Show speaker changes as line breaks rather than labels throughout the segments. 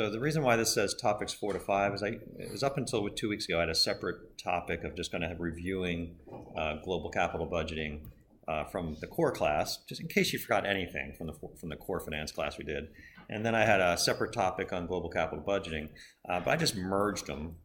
So the reason why this says topics 4 to 5 is it was up until 2 weeks ago, I had a separate topic of just going to have reviewing global capital budgeting from the core class, just in case you forgot anything from the core finance class we did. And then I had a separate topic on global capital budgeting, but I just merged them,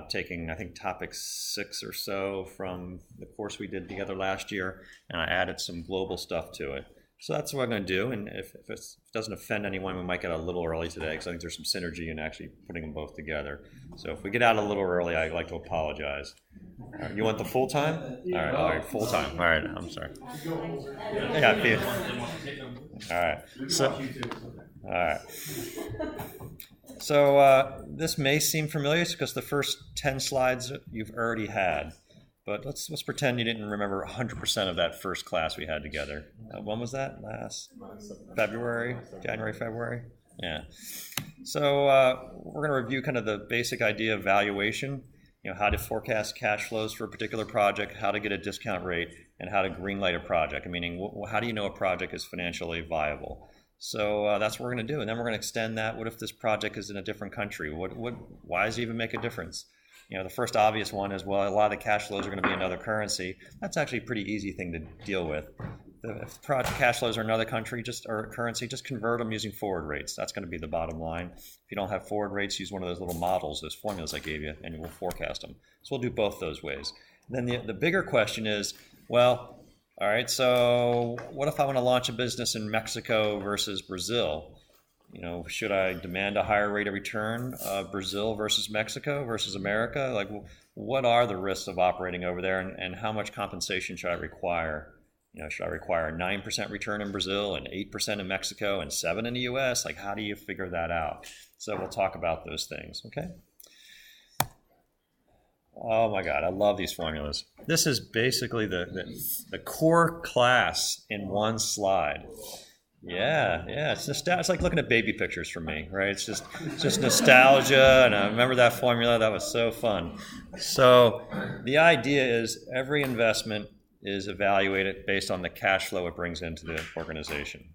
taking, I think, topic 6 or so from the course we did together last year, and I added some global stuff to it. So that's what I'm going to do, and if it doesn't offend anyone, we might get out a little early today, because I think there's some synergy in actually putting them both together. So if we get out a little early, I'd like to apologize. All right, you want the full time? All right, full time. All right, I'm sorry. Yeah, all right. All right. So this may seem familiar because the first 10 slides you've already had. But let's pretend you didn't remember 100% of that first class we had together. When was that? Last February? January, February? Yeah. So we're going to review kind of the basic idea of valuation, how to forecast cash flows for a particular project, how to get a discount rate, and how to greenlight a project, meaning how do you know a project is financially viable? So that's what we're going to do. And then we're going to extend that. What if this project is in a different country? Why does it even make a difference? The first obvious one is, well, a lot of the cash flows are going to be another currency. That's actually a pretty easy thing to deal with. If project cash flows are another country or currency, just convert them using forward rates. That's going to be the bottom line. If you don't have forward rates, use one of those little models, those formulas I gave you, and you will forecast them. So we'll do both those ways. And then the bigger question is, well, all right, so what if I want to launch a business in Mexico versus Brazil? Should I demand a higher rate of return of Brazil versus Mexico versus America? Like, what are the risks of operating over there, and how much compensation should I require? Should I require a 9% return in Brazil and 8% in Mexico and 7% in the U.S.? Like, how do you figure that out? So we'll talk about those things, okay? Oh my God, I love these formulas. This is basically the core class in one slide. Yeah, it's like looking at baby pictures for me, right? It's just nostalgia, and I remember that formula. That was so fun. So the idea is every investment is evaluated based on the cash flow it brings into the organization,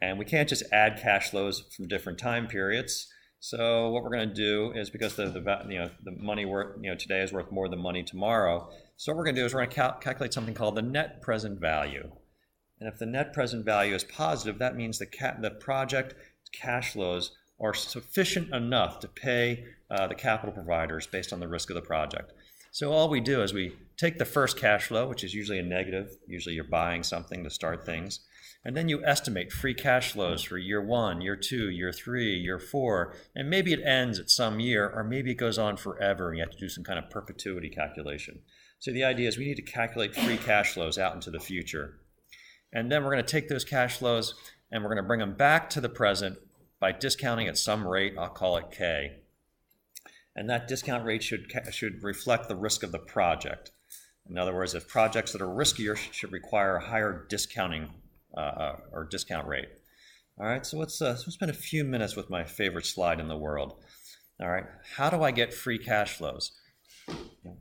and we can't just add cash flows from different time periods. So what we're going to do is, because the money worth today is worth more than money tomorrow. So what we're going to do is we're going to calculate something called the net present value. And if the net present value is positive, that means the project cash flows are sufficient enough to pay the capital providers based on the risk of the project. So all we do is we take the first cash flow, which is usually a negative. Usually you're buying something to start things. And then you estimate free cash flows for year 1, year 2, year 3, year 4. And maybe it ends at some year, or maybe it goes on forever, and you have to do some kind of perpetuity calculation. So the idea is we need to calculate free cash flows out into the future. And then we're going to take those cash flows and we're going to bring them back to the present by discounting at some rate. I'll call it K. And that discount rate should reflect the risk of the project. In other words, if projects that are riskier should require a higher discounting or discount rate. All right, so let's spend a few minutes with my favorite slide in the world. All right, how do I get free cash flows?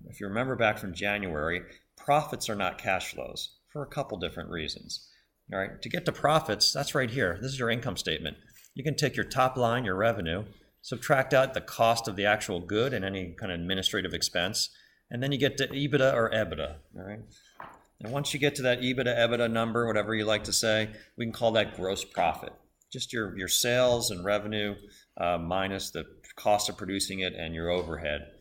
If you remember back from January, profits are not cash flows, for a couple different reasons. All right, to get to profits, that's right here. This is your income statement. You can take your top line, your revenue, subtract out the cost of the actual good and any kind of administrative expense, and then you get to EBITDA or EBITDA. All right, and once you get to that EBITDA number, whatever you like to say, we can call that gross profit. Just your sales and revenue minus the cost of producing it and your overhead.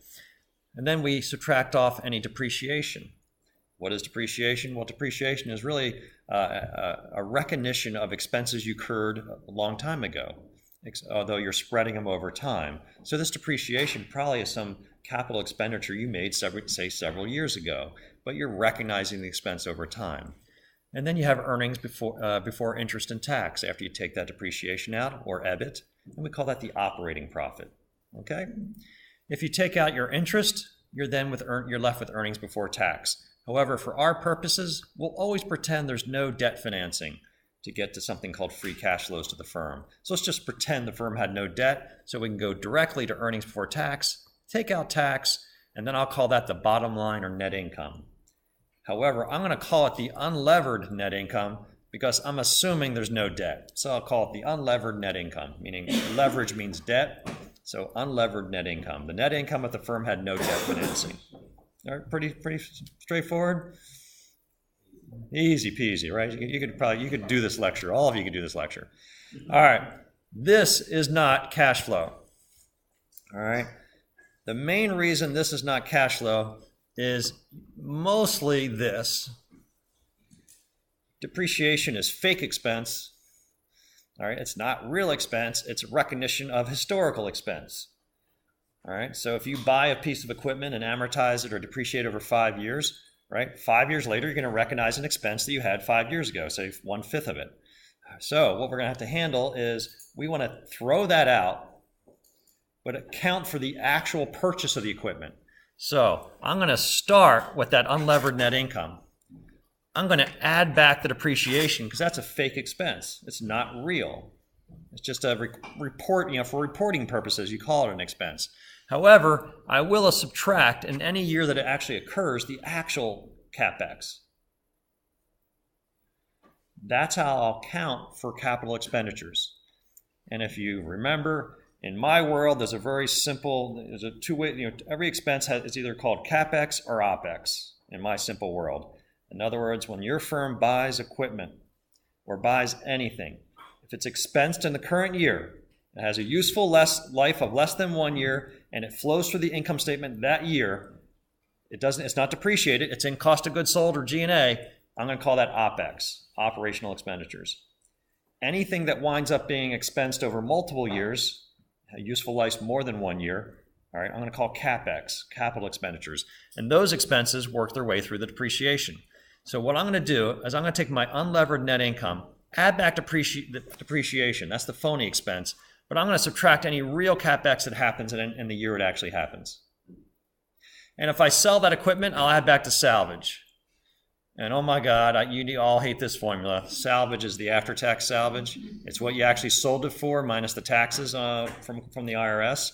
And then we subtract off any depreciation. What is depreciation? Well, depreciation is really a recognition of expenses you incurred a long time ago, although you're spreading them over time. So this depreciation probably is some capital expenditure you made, several years ago, but you're recognizing the expense over time. And then you have earnings before interest and tax after you take that depreciation out, or EBIT, and we call that the operating profit. Okay? If you take out your interest, you're left with earnings before tax. However, for our purposes, we'll always pretend there's no debt financing to get to something called free cash flows to the firm. So let's just pretend the firm had no debt, so we can go directly to earnings before tax, take out tax, and then I'll call that the bottom line or net income. However, I'm going to call it the unlevered net income because I'm assuming there's no debt. So I'll call it the unlevered net income, meaning leverage means debt. So unlevered net income. The net income of the firm had no debt financing. All right, pretty straightforward. Easy peasy, right? You could do this lecture. All of you could do this lecture. All right. This is not cash flow. All right. The main reason this is not cash flow is mostly this. Depreciation is fake expense. All right. It's not real expense. It's recognition of historical expense. All right. So if you buy a piece of equipment and amortize it or depreciate over 5 years, right? 5 years later, you're going to recognize an expense that you had 5 years ago, say 1/5 of it. So what we're going to have to handle is we want to throw that out, but account for the actual purchase of the equipment. So I'm going to start with that unlevered net income. I'm going to add back the depreciation because that's a fake expense. It's not real. It's just a report, for reporting purposes, you call it an expense. However, I will subtract in any year that it actually occurs the actual CapEx. That's how I'll count for capital expenditures. And if you remember, in my world, there's a two-way, every expense is either called CapEx or OpEx in my simple world. In other words, when your firm buys equipment or buys anything, if it's expensed in the current year, it has a useful life of less than 1 year, and it flows through the income statement that year, it's not depreciated, it's in cost of goods sold or G&A, I'm going to call that OpEx, operational expenditures. Anything that winds up being expensed over multiple years, a useful life more than 1 year, all right, I'm going to call CapEx, capital expenditures. And those expenses work their way through the depreciation. So what I'm going to do is I'm going to take my unlevered net income, add back depreciation, that's the phony expense, but I'm going to subtract any real CapEx that happens in the year it actually happens. And if I sell that equipment, I'll add back to salvage. And oh my God, you all hate this formula. Salvage is the after-tax salvage. It's what you actually sold it for minus the taxes from the IRS.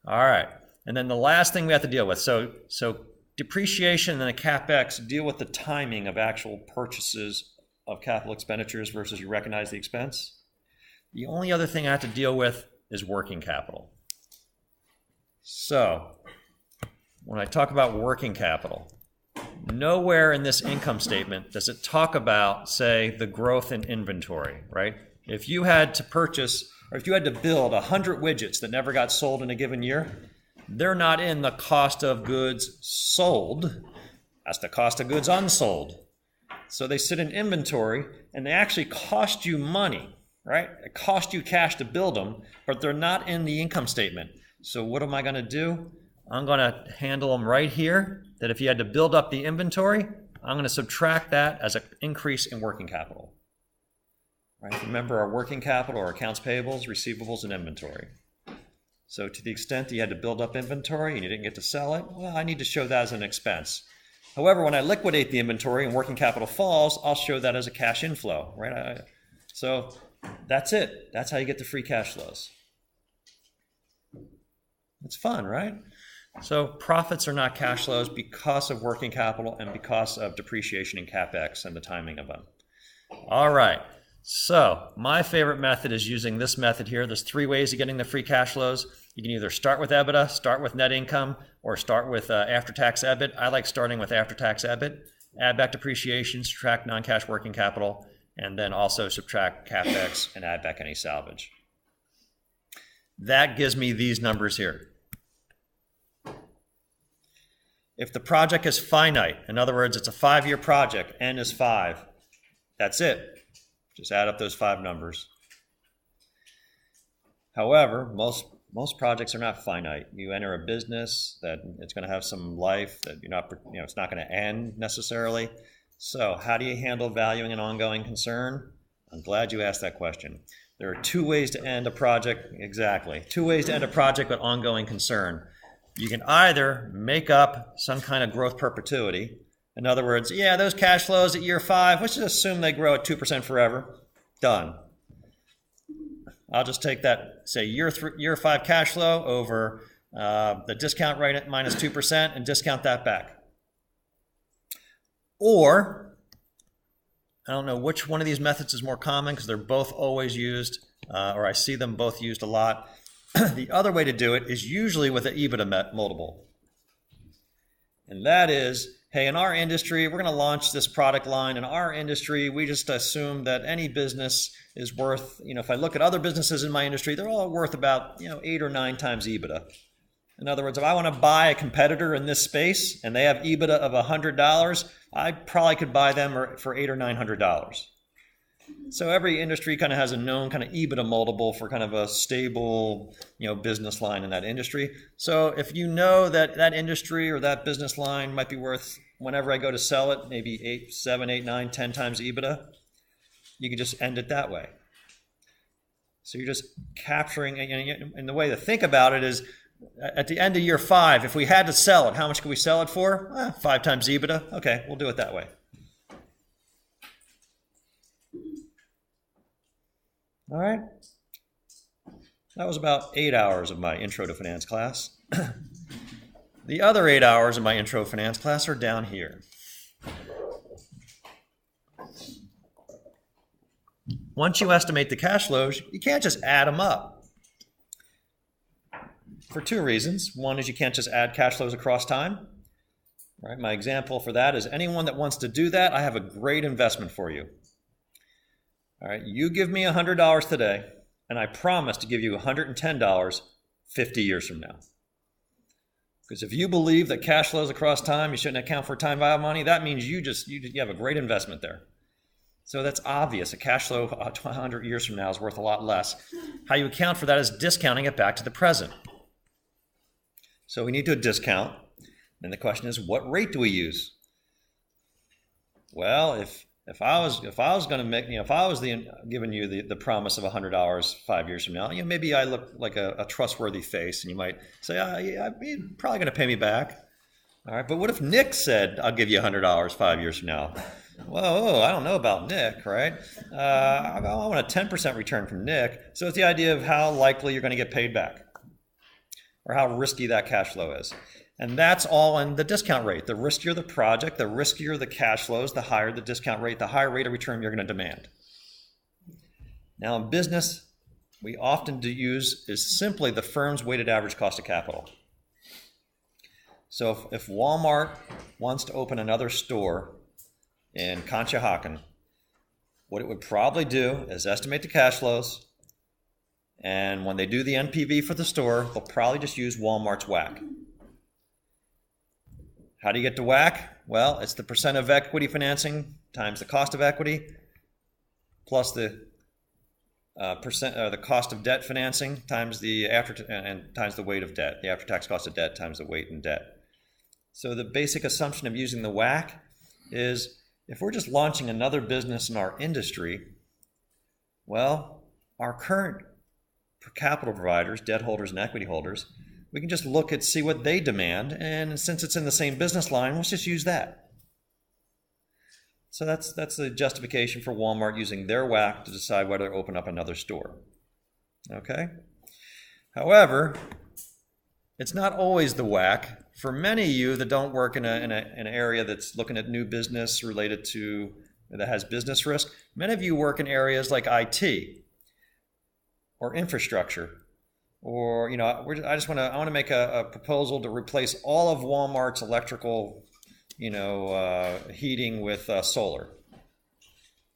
All right. And then the last thing we have to deal with. So depreciation and then the CapEx deal with the timing of actual purchases of capital expenditures versus you recognize the expense. The only other thing I have to deal with is working capital. So when I talk about working capital, nowhere in this income statement does it talk about, say, the growth in inventory, right? If you had to purchase, or if you had to build 100 widgets that never got sold in a given year, they're not in the cost of goods sold. That's the cost of goods unsold. So they sit in inventory, and they actually cost you money, right? It cost you cash to build them, but they're not in the income statement. So what am I going to do? I'm going to handle them right here, that if you had to build up the inventory, I'm going to subtract that as an increase in working capital. Right? Remember our working capital or accounts payables, receivables, and inventory. So to the extent that you had to build up inventory and you didn't get to sell it, well, I need to show that as an expense. However, when I liquidate the inventory and working capital falls, I'll show that as a cash inflow, right? So that's it. That's how you get the free cash flows. It's fun, right? So profits are not cash flows because of working capital and because of depreciation and CapEx and the timing of them. All right. So my favorite method is using this method here. There's 3 ways of getting the free cash flows. You can either start with EBITDA, start with net income, or start with after-tax EBIT. I like starting with after-tax EBIT. Add back depreciation, subtract non-cash working capital, and then also subtract CapEx and add back any salvage. That gives me these numbers here. If the project is finite, in other words, it's a 5-year project, N is 5, that's it. Just add up those 5 numbers. However, most projects are not finite. You enter a business that it's going to have some life, that it's not going to end necessarily. So how do you handle valuing an ongoing concern? I'm glad you asked that question. There are 2 ways to end a project, exactly. 2 ways to end a project with ongoing concern. You can either make up some kind of growth perpetuity. In other words, yeah, those cash flows at year 5, let's just assume they grow at 2% forever. Done. I'll just take that, say, year 5 cash flow over the discount rate at minus 2% and discount that back. Or I don't know which one of these methods is more common because they're both always used, or I see them both used a lot. The other way to do it is usually with an EBITDA multiple. And that is, hey, in our industry, we're going to launch this product line. In our industry, we just assume that any business is worth, if I look at other businesses in my industry, they're all worth about, 8 or 9 times EBITDA. In other words, if I want to buy a competitor in this space and they have EBITDA of $100, I probably could buy them for $800 or $900. So every industry kind of has a known kind of EBITDA multiple for kind of a stable, business line in that industry. So if you know that that industry or that business line might be worth, whenever I go to sell it, maybe 8, 7, 8, 9, 10 times EBITDA, you can just end it that way. So you're just capturing, and the way to think about it is, at the end of year 5, if we had to sell it, how much could we sell it for? 5 times EBITDA. Okay, we'll do it that way. All right. That was about 8 hours of my intro to finance class. The other 8 hours of my intro finance class are down here. Once you estimate the cash flows, you can't just add them up. For 2 reasons. One is you can't just add cash flows across time. Right? My example for that is anyone that wants to do that, I have a great investment for you. All right, you give me $100 today, and I promise to give you $110 50 years from now. Because if you believe that cash flows across time, you shouldn't account for time value of money, that means you have a great investment there. So that's obvious. A cash flow 100 years from now is worth a lot less. How you account for that is discounting it back to the present. So we need to discount. And the question is, what rate do we use? Well, if I was going to make, if I was giving you the promise of $100 5 years from now, maybe I look like a trustworthy face, and you might say, you're probably going to pay me back. All right, but what if Nick said, I'll give you $100 5 years from now? Whoa, I don't know about Nick, right? I want a 10% return from Nick. So it's the idea of how likely you're going to get paid back, or how risky that cash flow is. And that's all in the discount rate. The riskier the project, the riskier the cash flows, the higher the discount rate, the higher rate of return you're going to demand. Now in business, we often use is simply the firm's weighted average cost of capital. So if Walmart wants to open another store in Conshohocken, what it would probably do is estimate the cash flows, and when they do the NPV for the store, they'll probably just use Walmart's WACC. How do you get to WACC? Well, it's the percent of equity financing times the cost of equity plus the the cost of debt financing times the times the weight of debt, the after-tax cost of debt times the weight in debt. So the basic assumption of using the WACC is if we're just launching another business in our industry, well, our current capital providers, debt holders and equity holders, we can just look at, see what they demand, and since it's in the same business line, let's just use that. So that's the justification for Walmart using their WACC to decide whether to open up another store. Okay? However, it's not always the WACC. For many of you that don't work in an area that's looking at new business related to, that has business risk, many of you work in areas like IT or infrastructure. Or, I want to make a proposal to replace all of Walmart's electrical, heating with solar.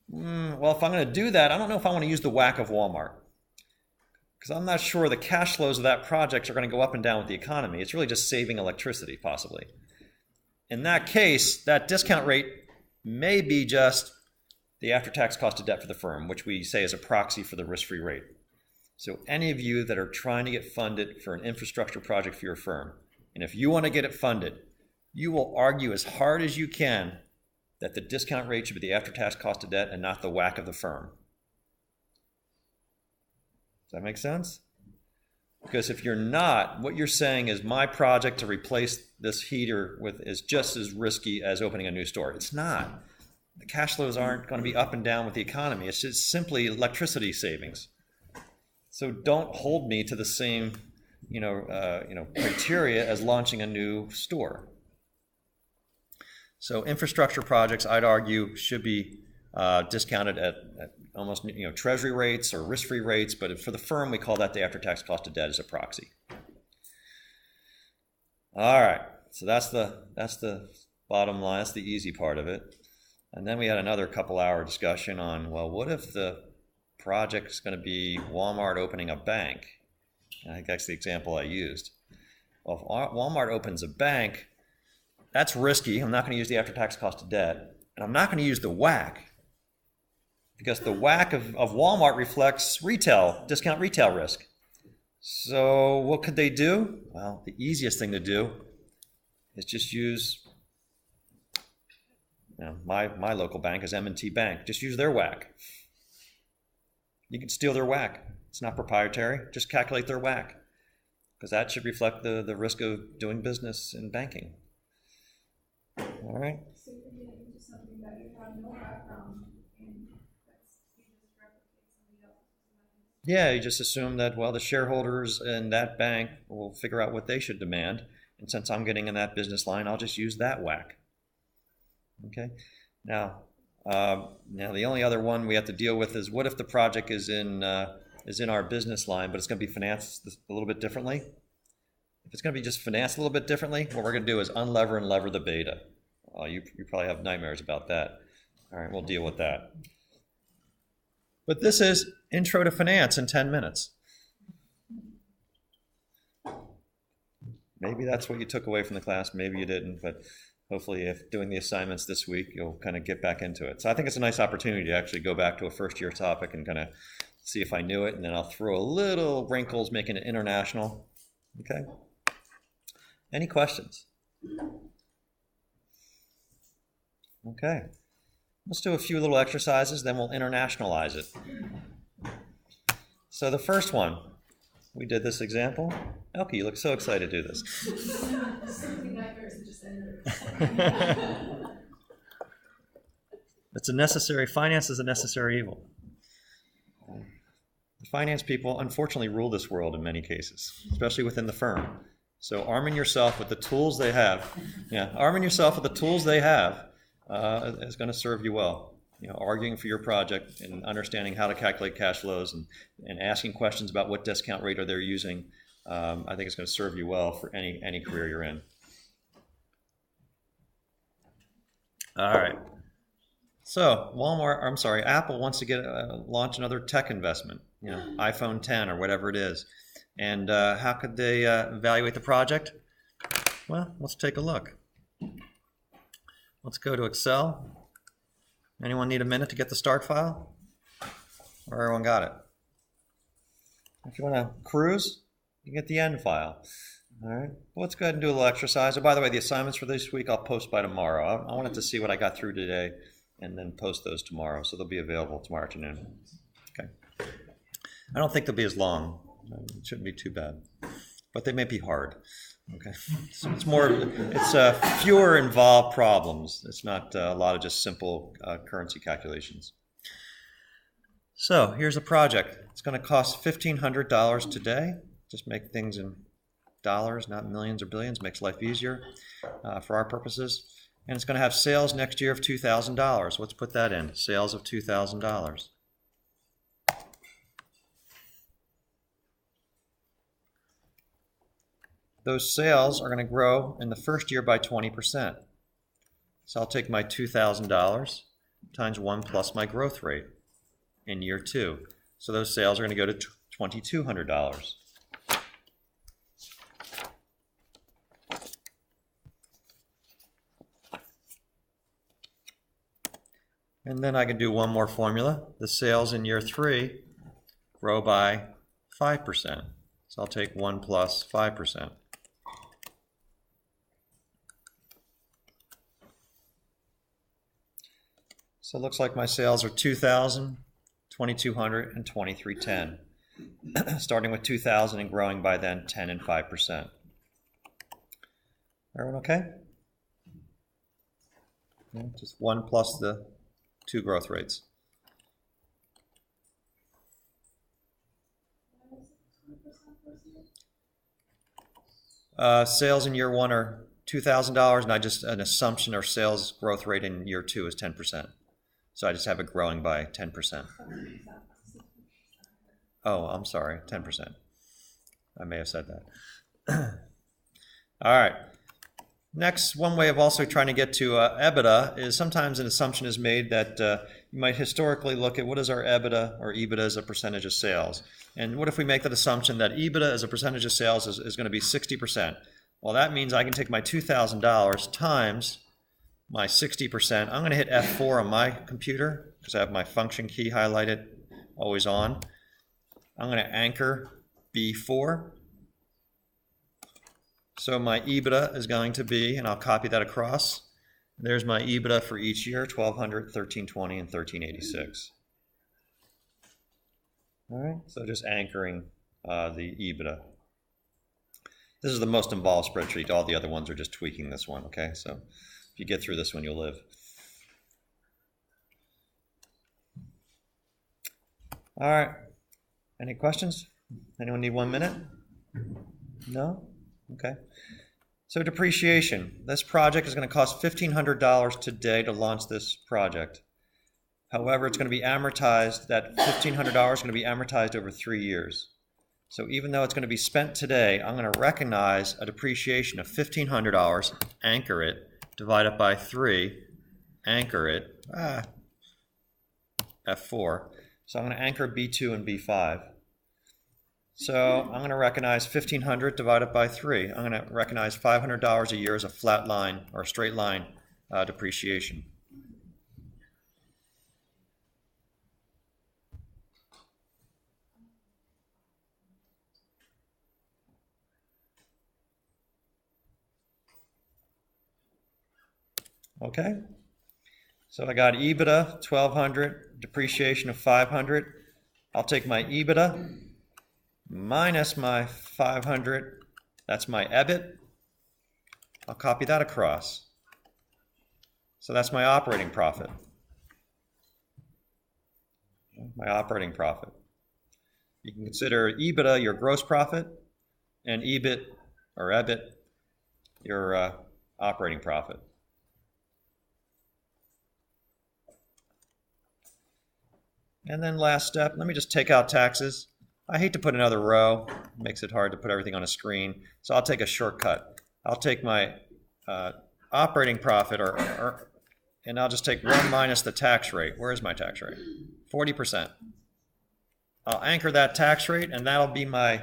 Well, if I'm going to do that, I don't know if I want to use the WACC of Walmart, because I'm not sure the cash flows of that project are going to go up and down with the economy. It's really just saving electricity, possibly. In that case, that discount rate may be just the after-tax cost of debt for the firm, which we say is a proxy for the risk-free rate. So any of you that are trying to get funded for an infrastructure project for your firm, and if you want to get it funded, you will argue as hard as you can that the discount rate should be the after-tax cost of debt and not the WACC of the firm. Does that make sense? Because if you're not, what you're saying is my project to replace this heater is just as risky as opening a new store. It's not. The cash flows aren't going to be up and down with the economy. It's just simply electricity savings. So don't hold me to the same, criteria as launching a new store. So infrastructure projects, I'd argue, should be discounted at almost treasury rates or risk-free rates, but for the firm, we call that the after-tax cost of debt as a proxy. All right, so that's the bottom line. That's the easy part of it. And then we had another couple-hour discussion on, well, what if the project is going to be Walmart opening a bank? And I think that's the example I used. Well, if Walmart opens a bank, that's risky. I'm not going to use the after-tax cost of debt, and I'm not going to use the WACC, because the WACC of Walmart reflects discount retail risk. So what could they do? Well, the easiest thing to do is just use, my local bank is M&T Bank. Just use their WACC. You can steal their WACC. It's not proprietary. Just calculate their WACC, because that should reflect the risk of doing business in banking. All right.
So you're getting into something that you have no background in, you just replicate somebody else's.
Yeah, you just assume that, well, the shareholders in that bank will figure out what they should demand, and since I'm getting in that business line, I'll just use that WACC. Okay. Now the only other one we have to deal with is, what if the project is in our business line, but it's going to be financed a little bit differently? If it's going to be just financed a little bit differently, what we're going to do is unlever and lever the beta. You probably have nightmares about that. All right, we'll deal with that. But this is Intro to Finance in 10 minutes. Maybe that's what you took away from the class. Maybe you didn't, but hopefully if doing the assignments this week, you'll kind of get back into it. So I think it's a nice opportunity to actually go back to a first-year topic and kind of see if I knew it, and then I'll throw a little wrinkles, making it international. Okay? Any questions? Okay. Let's do a few little exercises, then we'll internationalize it. So the first one, we did this example. Elke, you look so excited to do this. It's a necessary, finance is a necessary evil. The finance people unfortunately rule this world in many cases, especially within the firm. So arming yourself with the tools they have, is going to serve you well. Arguing for your project and understanding how to calculate cash flows and asking questions about what discount rate are they using, I think it's going to serve you well for any career you're in. All right. So Apple wants to launch another tech investment, iPhone 10 or whatever it is. And how could they evaluate the project? Well, let's take a look. Let's go to Excel. Anyone need a minute to get the start file? Or everyone got it? If you want to cruise, you get the end file. All right. Well, let's go ahead and do a little exercise. Oh, by the way, the assignments for this week I'll post by tomorrow. I wanted to see what I got through today and then post those tomorrow. So they'll be available tomorrow afternoon. Okay. I don't think they'll be as long. It shouldn't be too bad. But they may be hard. Okay. So it's fewer involved problems. It's not a lot of just simple currency calculations. So here's a project. It's going to cost $1,500 today. Just make things in dollars, not millions or billions. Makes life easier for our purposes. And it's going to have sales next year of $2,000. Let's put that in. Sales of $2,000. Those sales are going to grow in the first year by 20%. So I'll take my $2,000 times 1 plus my growth rate in year 2. So those sales are going to go to $2,200. And then I can do one more formula. The sales in year 3 grow by 5%. So I'll take 1 plus 5%. So it looks like my sales are 2,000, 2,200, and 2,310. Starting with 2,000 and growing by then 10 and 5%. Everyone okay? Yeah, just 1 plus the 2 growth rates. Sales in year 1 are $2,000, and an assumption or sales growth rate in year 2 is 10%. So I just have it growing by 10%. Oh, I'm sorry, 10%. I may have said that. All right. Next, one way of also trying to get to EBITDA is sometimes an assumption is made that you might historically look at what is our EBITDA or EBITDA as a percentage of sales. And what if we make that assumption that EBITDA as a percentage of sales is going to be 60%? Well, that means I can take my $2,000 times my 60%. I'm going to hit F4 on my computer because I have my function key highlighted, always on. I'm going to anchor B4. So my EBITDA is going to be, and I'll copy that across. There's my EBITDA for each year, 1,200, 1,320, and 1,386. All right, so just anchoring the EBITDA. This is the most involved spreadsheet. All the other ones are just tweaking this one, okay? So if you get through this one, you'll live. All right, any questions? Anyone need 1 minute? No? Okay. So depreciation. This project is going to cost $1,500 today to launch this project. However, it's going to be amortized, that $1,500 is going to be amortized over 3 years. So even though it's going to be spent today, I'm going to recognize a depreciation of $1,500, anchor it, divide it by 3, anchor it, F4. So I'm going to anchor B2 and B5. So I'm going to recognize 1,500 divided by 3. I'm going to recognize $500 a year as a flat line or a straight line depreciation. Okay. So I got EBITDA 1,200, depreciation of 500. I'll take my EBITDA minus my 500, that's my EBIT. I'll copy that across. So that's my operating profit. My operating profit. You can consider EBITDA your gross profit and EBIT or EBIT your operating profit. And then last step, let me just take out taxes. I hate to put another row. It makes it hard to put everything on a screen. So I'll take a shortcut. I'll take my operating profit, and I'll just take 1 minus the tax rate. Where is my tax rate? 40%. I'll anchor that tax rate, and that'll be my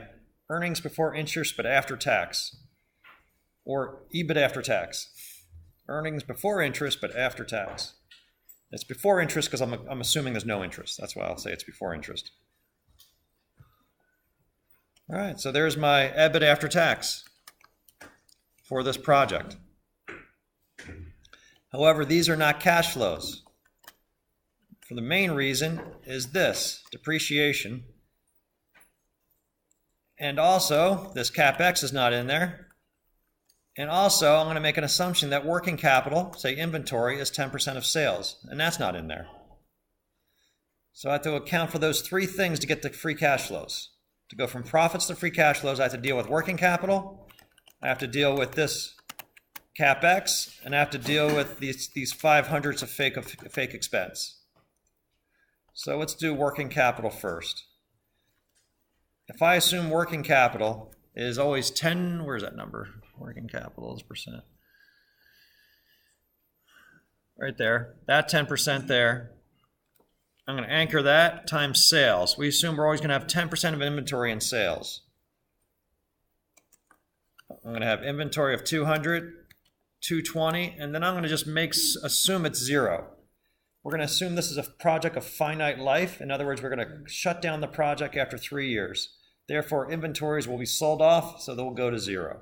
earnings before interest but after tax, or EBIT after tax. Earnings before interest but after tax. It's before interest because I'm assuming there's no interest. That's why I'll say it's before interest. All right, so there's my EBIT after tax for this project. However, these are not cash flows. For the main reason is this, depreciation. And also, this CapEx is not in there. And also, I'm going to make an assumption that working capital, say inventory, is 10% of sales, and that's not in there. So I have to account for those 3 things to get to free cash flows. To go from profits to free cash flows, I have to deal with working capital, I have to deal with this CapEx, and I have to deal with these 500s of fake expense. So let's do working capital first. If I assume working capital is always 10, where's that number? Working capital is percent. Right there, that 10% there. I'm going to anchor that times sales. We assume we're always going to have 10% of inventory in sales. I'm going to have inventory of 200, 220, and then I'm going to just assume it's 0. We're going to assume this is a project of finite life. In other words, we're going to shut down the project after 3 years. Therefore, inventories will be sold off, so they'll go to 0.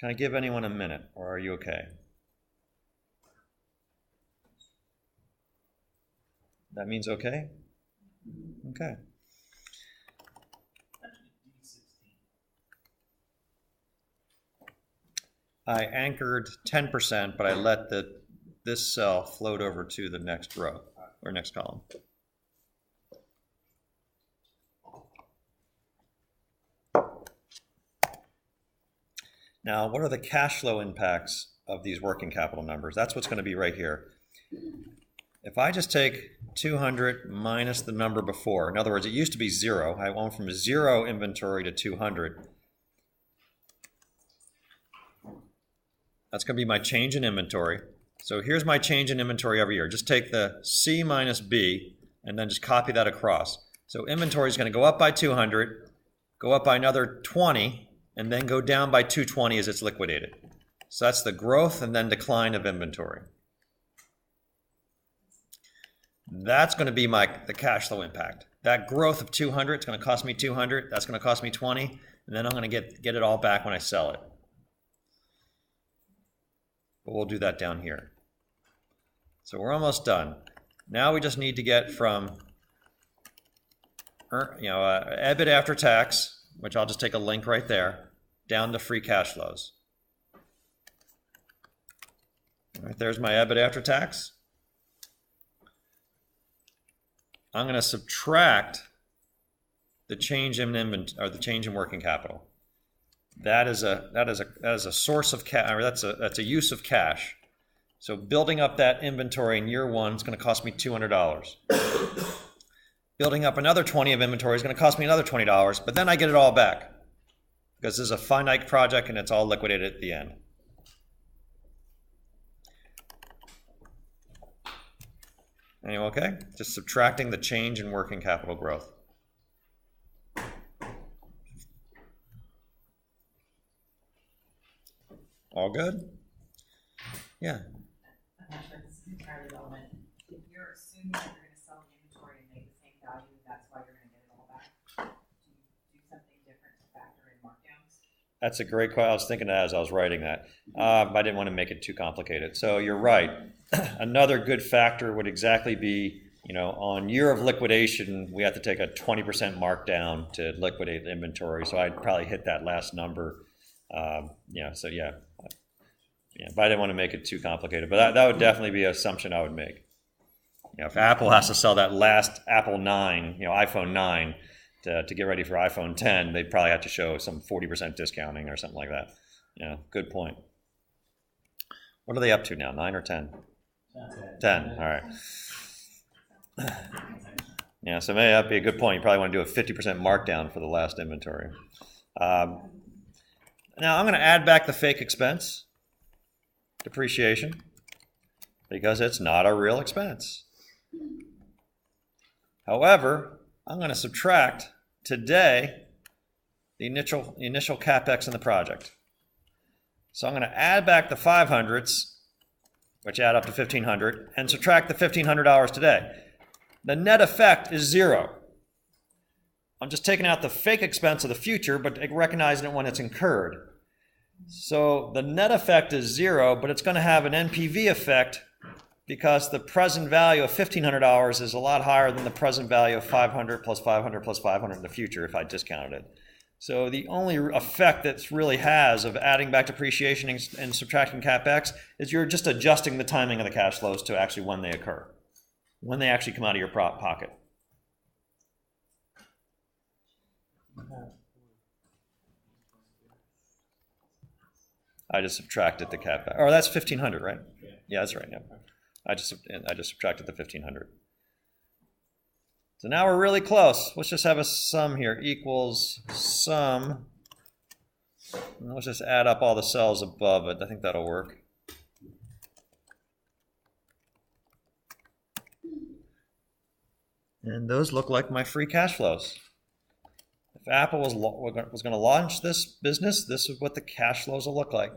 Can I give anyone a minute, or are you okay? That means okay? Okay. I anchored 10%, but I let this cell float over to the next row, or next column. Now, what are the cash flow impacts of these working capital numbers? That's what's going to be right here. If I just take 200 minus the number before, in other words, it used to be 0. I went from 0 inventory to 200. That's going to be my change in inventory. So here's my change in inventory every year. Just take the C minus B and then just copy that across. So inventory is going to go up by 200, go up by another 20, and then go down by 220 as it's liquidated. So that's the growth and then decline of inventory. That's going to be the cash flow impact. That growth of 200, it's going to cost me 200. That's going to cost me 20, and then I'm going to get it all back when I sell it. But we'll do that down here. So we're almost done. Now we just need to get from EBIT after tax, which I'll just take a link right there, down to free cash flows. All right, there's my EBIT after tax. I'm going to subtract the change in inventory, or the change in working capital. That is a source of cash, or that's a use of cash. So building up that inventory in year 1 is going to cost me $200. Building up another 20 of inventory is going to cost me another $20, but then I get it all back because this is a finite project and it's all liquidated at the end. Anyway, okay? Just subtracting the change in working capital growth. All good? Yeah.
I'm not sure this is entirely relevant. If you're assuming that you're going to sell the inventory and make the same value, that's why you're going to get it all back. Do you do something different to factor in markdowns?
That's a great question. I was thinking that as I was writing that. I didn't want to make it too complicated. So you're right. Another good factor would exactly be, on year of liquidation, we have to take a 20% markdown to liquidate the inventory. So I'd probably hit that last number. But I didn't want to make it too complicated. But that would definitely be an assumption I would make. If Apple has to sell that last Apple 9, iPhone 9, to get ready for iPhone 10, they'd probably have to show some 40% discounting or something like that. Yeah, good point. What are they up to now, 9 or 10? 10, all right. Yeah, so maybe that'd be a good point. You probably want to do a 50% markdown for the last inventory. Now I'm going to add back the fake expense, depreciation, because it's not a real expense. However, I'm going to subtract today the initial CapEx in the project. So I'm going to add back the 500s, which add up to 1,500, and subtract the $1,500 today. The net effect is 0. I'm just taking out the fake expense of the future, but recognizing it when it's incurred. So the net effect is 0, but it's going to have an NPV effect because the present value of $1,500 is a lot higher than the present value of 500 plus 500 plus 500 in the future if I discounted it. So the only effect that really has of adding back depreciation and subtracting CapEx is you're just adjusting the timing of the cash flows to actually when they occur, when they actually come out of your pocket. I just subtracted the CapEx. Or that's 1,500, right? Yeah, that's right. Yeah. I just subtracted the 1,500. So now we're really close. Let's just have a sum here equals sum. And let's just add up all the cells above it. I think that'll work. And those look like my free cash flows. If Apple was going to launch this business, this is what the cash flows will look like.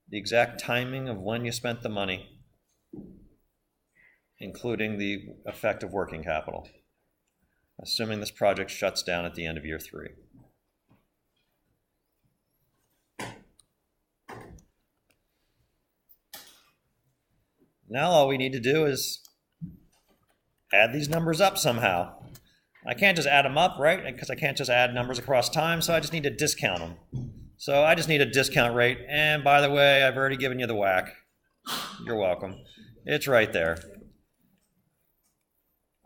The exact timing of when you spent the money, including the effect of working capital, assuming this project shuts down at the end of year 3. Now all we need to do is add these numbers up somehow. I can't just add them up, right? Because I can't just add numbers across time, so I just need to discount them. So I just need a discount rate. And by the way, I've already given you the whack. You're welcome. It's right there.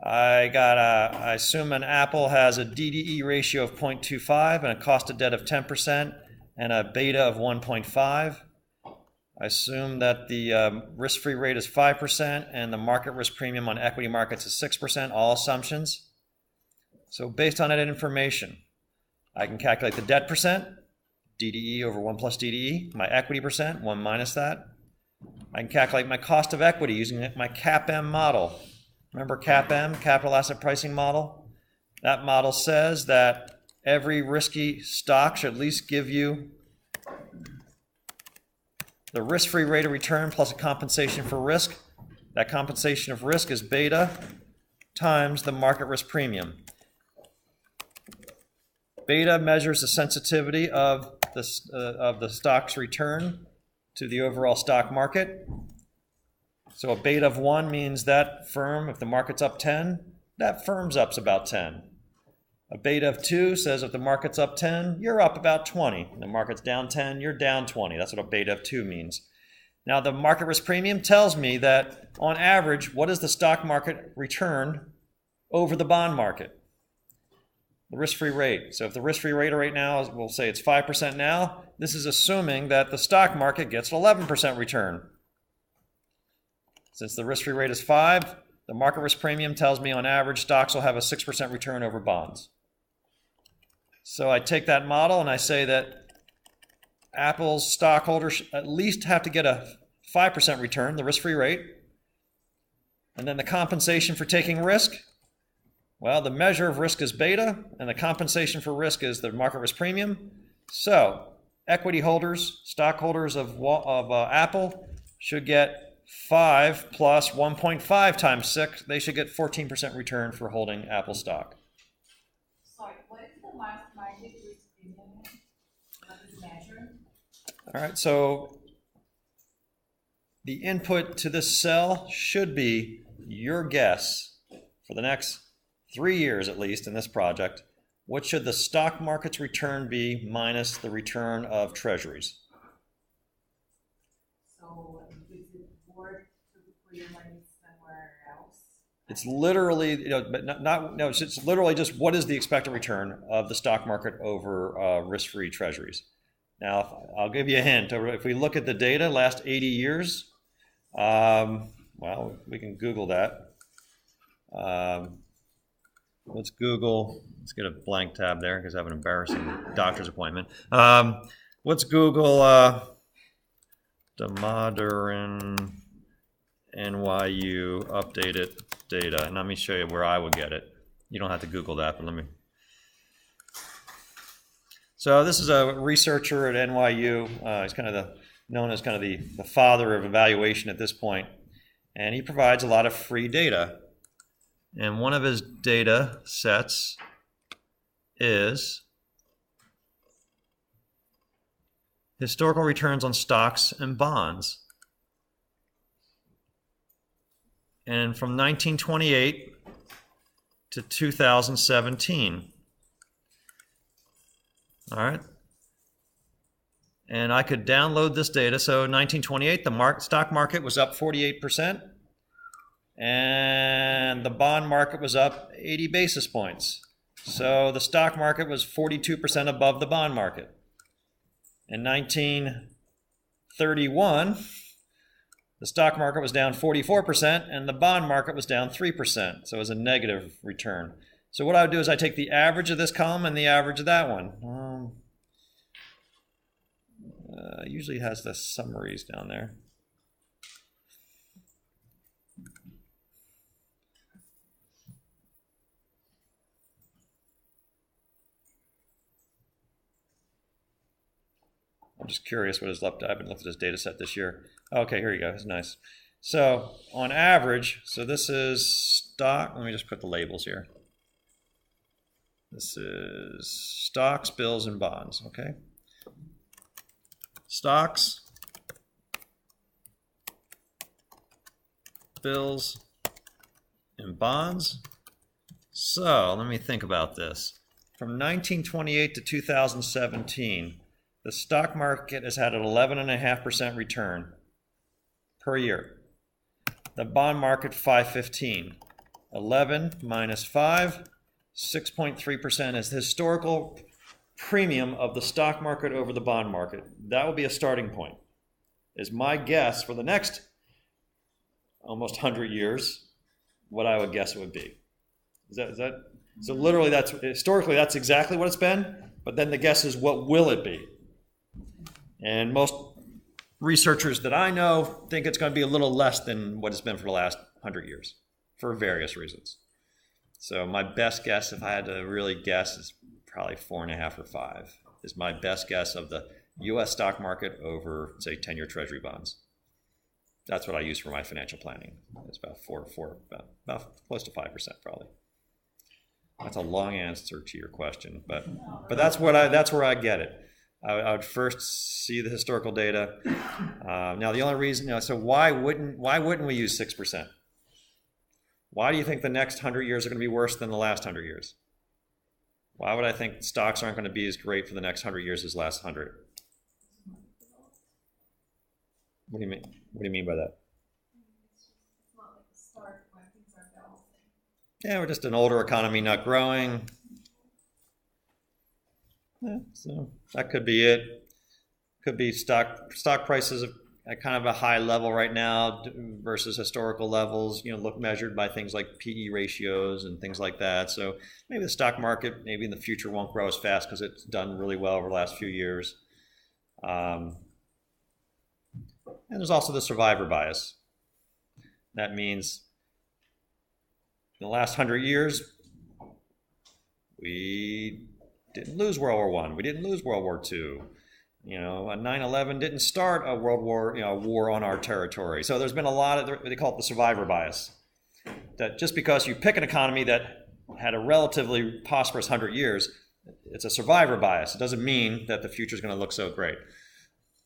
I assume an Apple has a DDE ratio of 0.25 and a cost of debt of 10%, and a beta of 1.5. I assume that the risk-free rate is 5% and the market risk premium on equity markets is 6%, all assumptions. So based on that information, I can calculate the debt percent, DDE over 1 plus DDE, my equity percent, 1 minus that. I can calculate my cost of equity using my CAPM model. Remember CAPM, capital asset pricing model? That model says that every risky stock should at least give you the risk-free rate of return plus a compensation for risk. That compensation of risk is beta times the market risk premium. Beta measures the sensitivity of the stock's return to the overall stock market. So a beta of 1 means that firm, if the market's up 10, that firm's up about 10. A beta of 2 says if the market's up 10, you're up about 20. The market's down 10, you're down 20. That's what a beta of 2 means. Now the market risk premium tells me that on average, what is the stock market return over the bond market? The risk-free rate. So if the risk-free rate right now is, we'll say it's 5% now, this is assuming that the stock market gets an 11% return. Since the risk-free rate is 5, the market risk premium tells me on average stocks will have a 6% return over bonds. So I take that model and I say that Apple's stockholders at least have to get a 5% return, the risk-free rate. And then the compensation for taking risk, well, the measure of risk is beta, and the compensation for risk is the market risk premium. So equity holders, stockholders of Apple should get 5 plus 1.5 times 6. They should get 14% return for holding Apple stock.
Sorry, what is the market risk premium? What is measured?
All right, so the input to this cell should be your guess for the next 3 years at least in this project. What should the stock market's return be minus the return of treasuries?
So is it worth to put your money somewhere else?
It's literally, but no, it's literally just what is the expected return of the stock market over risk-free treasuries. Now, I'll give you a hint. If we look at the data last 80 years, well, we can Google that. Let's Google, let's get a blank tab there because I have an embarrassing doctor's appointment. Let's Google the modern NYU updated data. And let me show you where I would get it. You don't have to Google that, but let me. So this is a researcher at NYU. He's kind of known as kind of the father of evaluation at this point. And he provides a lot of free data. And one of his data sets is historical returns on stocks and bonds. And from 1928 to 2017. All right. And I could download this data. So 1928, the stock market was up 48%. And the bond market was up 80 basis points. So the stock market was 42% above the bond market. In 1931, the stock market was down 44% and the bond market was down 3%. So it was a negative return. So what I would do is I take the average of this column and the average of that one. Usually has the summaries down there. I'm just curious what is left. I haven't looked at this data set this year. Okay, here you go. It's nice. So on average, so this is stock. Let me just put the labels here. This is stocks, bills, and bonds. Okay. Stocks, bills, and bonds. So let me think about this. From 1928 to 2017, the stock market has had an 11.5% return per year. The bond market, 5.15. 11 minus 5, 6.3% is the historical premium of the stock market over the bond market. That will be a starting point. Is my guess for the next almost 100 years what I would guess it would be. Is that so literally that's historically that's exactly what it's been, but then the guess is what will it be? And most researchers that I know think it's going to be a little less than what it's been for the last 100 years for various reasons. So my best guess, if I had to really guess, is probably 4.5 or 5 is my best guess of the U.S. stock market over, say, 10-year Treasury bonds. That's what I use for my financial planning. It's about about close to 5% probably. That's a long answer to your question, but that's where I get it. I would first see the historical data. Now the only reason, so why wouldn't we use 6%? Why do you think the next 100 years are going to be worse than the last 100 years? Why would I think stocks aren't going to be as great for the next 100 years as the last 100? What do you mean? What do you mean by that?
It's not like the start when things are balancing.
Yeah, we're just an older economy, not growing. Yeah, so that could be it. Could be stock prices at kind of a high level right now versus historical levels, look measured by things like PE ratios and things like that. So maybe the stock market maybe in the future won't grow as fast because it's done really well over the last few years. And there's also the survivor bias. That means in the last 100 years, we didn't lose World War I. We didn't lose World War II. 9/11 didn't start a world war, war on our territory. So there's been a lot of, they call it the survivor bias. That just because you pick an economy that had a relatively prosperous 100 years, it's a survivor bias. It doesn't mean that the future is going to look so great.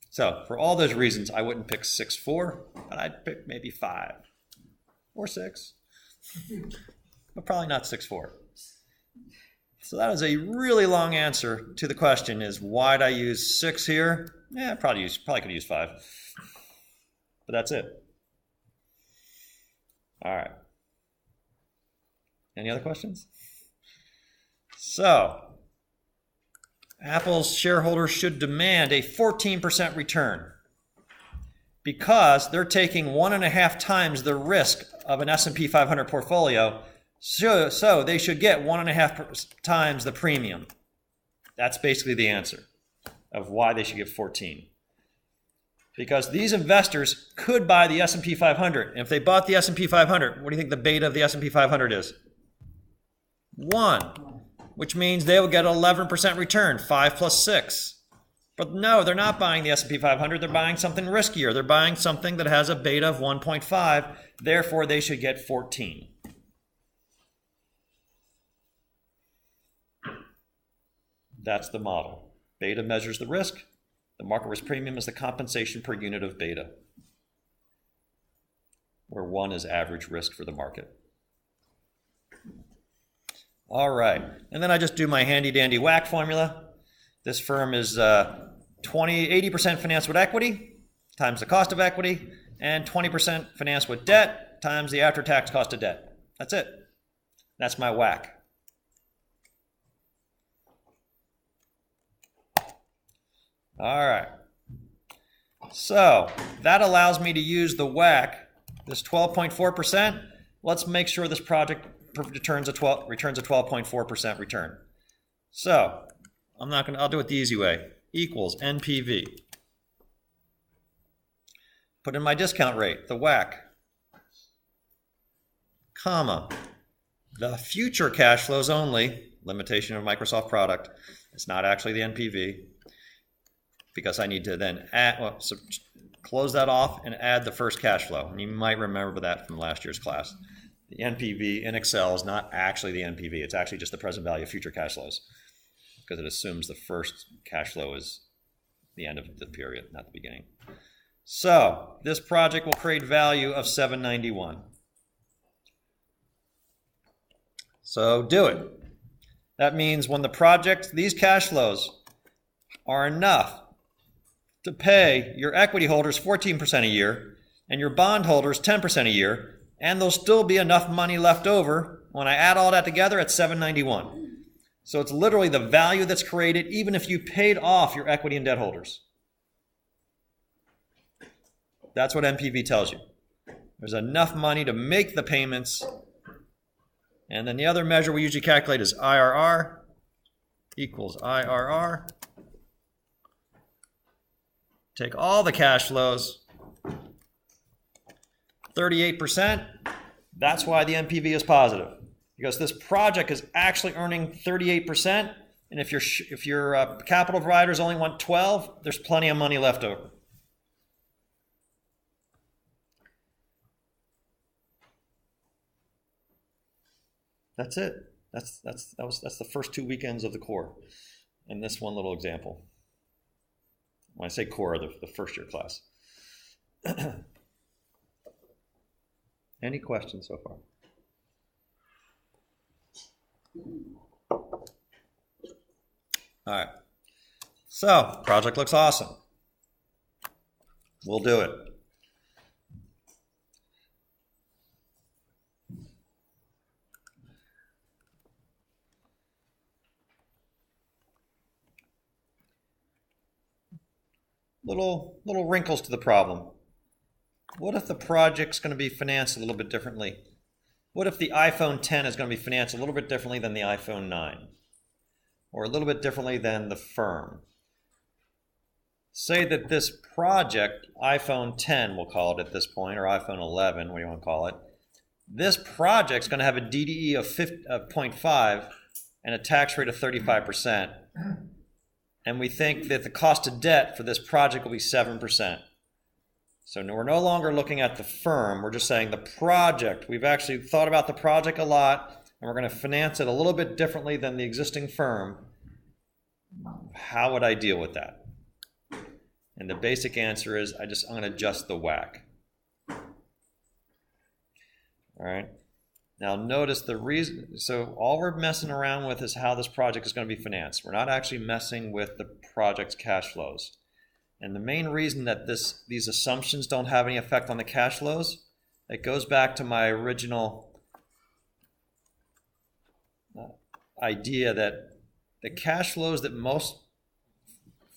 So for all those reasons, I wouldn't pick 6.4, but I'd pick maybe 5 or 6, but probably not 6.4. So that is a really long answer to the question is why'd I use 6 here? Yeah, probably could use 5. But that's it. All right. Any other questions? So Apple's shareholders should demand a 14% return because they're taking 1.5 times the risk of an S&P 500 portfolio. So they should get 1.5 times the premium. That's basically the answer of why they should get 14. Because these investors could buy the S&P 500. And if they bought the S&P 500, what do you think the beta of the S&P 500 is? 1, which means they will get 11% return, 5 plus 6. But no, they're not buying the S&P 500. They're buying something riskier. They're buying something that has a beta of 1.5. Therefore, they should get 14. That's the model. Beta measures the risk. The market risk premium is the compensation per unit of beta, where 1 is average risk for the market. All right. And then I just do my handy-dandy WACC formula. This firm is 80% financed with equity times the cost of equity, and 20% financed with debt times the after-tax cost of debt. That's it. That's my WACC. All right. So that allows me to use the WACC, this 12.4%. Let's make sure this project returns a 12.4% return. So I'll do it the easy way. Equals NPV. Put in my discount rate, the WACC, comma, the future cash flows only, limitation of Microsoft product. It's not actually the NPV. Because I need to then close that off and add the first cash flow. And you might remember that from last year's class. The NPV in Excel is not actually the NPV. It's actually just the present value of future cash flows because it assumes the first cash flow is the end of the period, not the beginning. So this project will create value of $791. So do it. That means when these cash flows are enough to pay your equity holders 14% a year and your bond holders 10% a year, and there'll still be enough money left over. When I add all that together, it's $791. So it's literally the value that's created even if you paid off your equity and debt holders. That's what NPV tells you. There's enough money to make the payments. And then the other measure we usually calculate is IRR equals IRR. Take all the cash flows, 38%. That's why the NPV is positive. Because this project is actually earning 38%, and if your capital providers only want 12, there's plenty of money left over. That's it. That's the first 2 weekends of the core, in this one little example. When I say core, the first year class. Any questions so far? All right. So, project looks awesome. We'll do it. Little wrinkles to the problem. What if the project's going to be financed a little bit differently? What if the iPhone 10 is going to be financed a little bit differently than the iPhone 9? Or a little bit differently than the firm? Say that this project, iPhone 10 we'll call it at this point, or iPhone 11, what do you want to call it? This project's going to have a DDE of 0.5 and a tax rate of 35%. And we think that the cost of debt for this project will be 7%. So we're no longer looking at the firm, we're just saying the project. We've actually thought about the project a lot, and we're going to finance it a little bit differently than the existing firm. How would I deal with that? And the basic answer is I'm going to adjust the WACC. All right. Now notice the reason, so all we're messing around with is how this project is going to be financed. We're not actually messing with the project's cash flows. And the main reason that these assumptions don't have any effect on the cash flows, it goes back to my original idea that the cash flows that most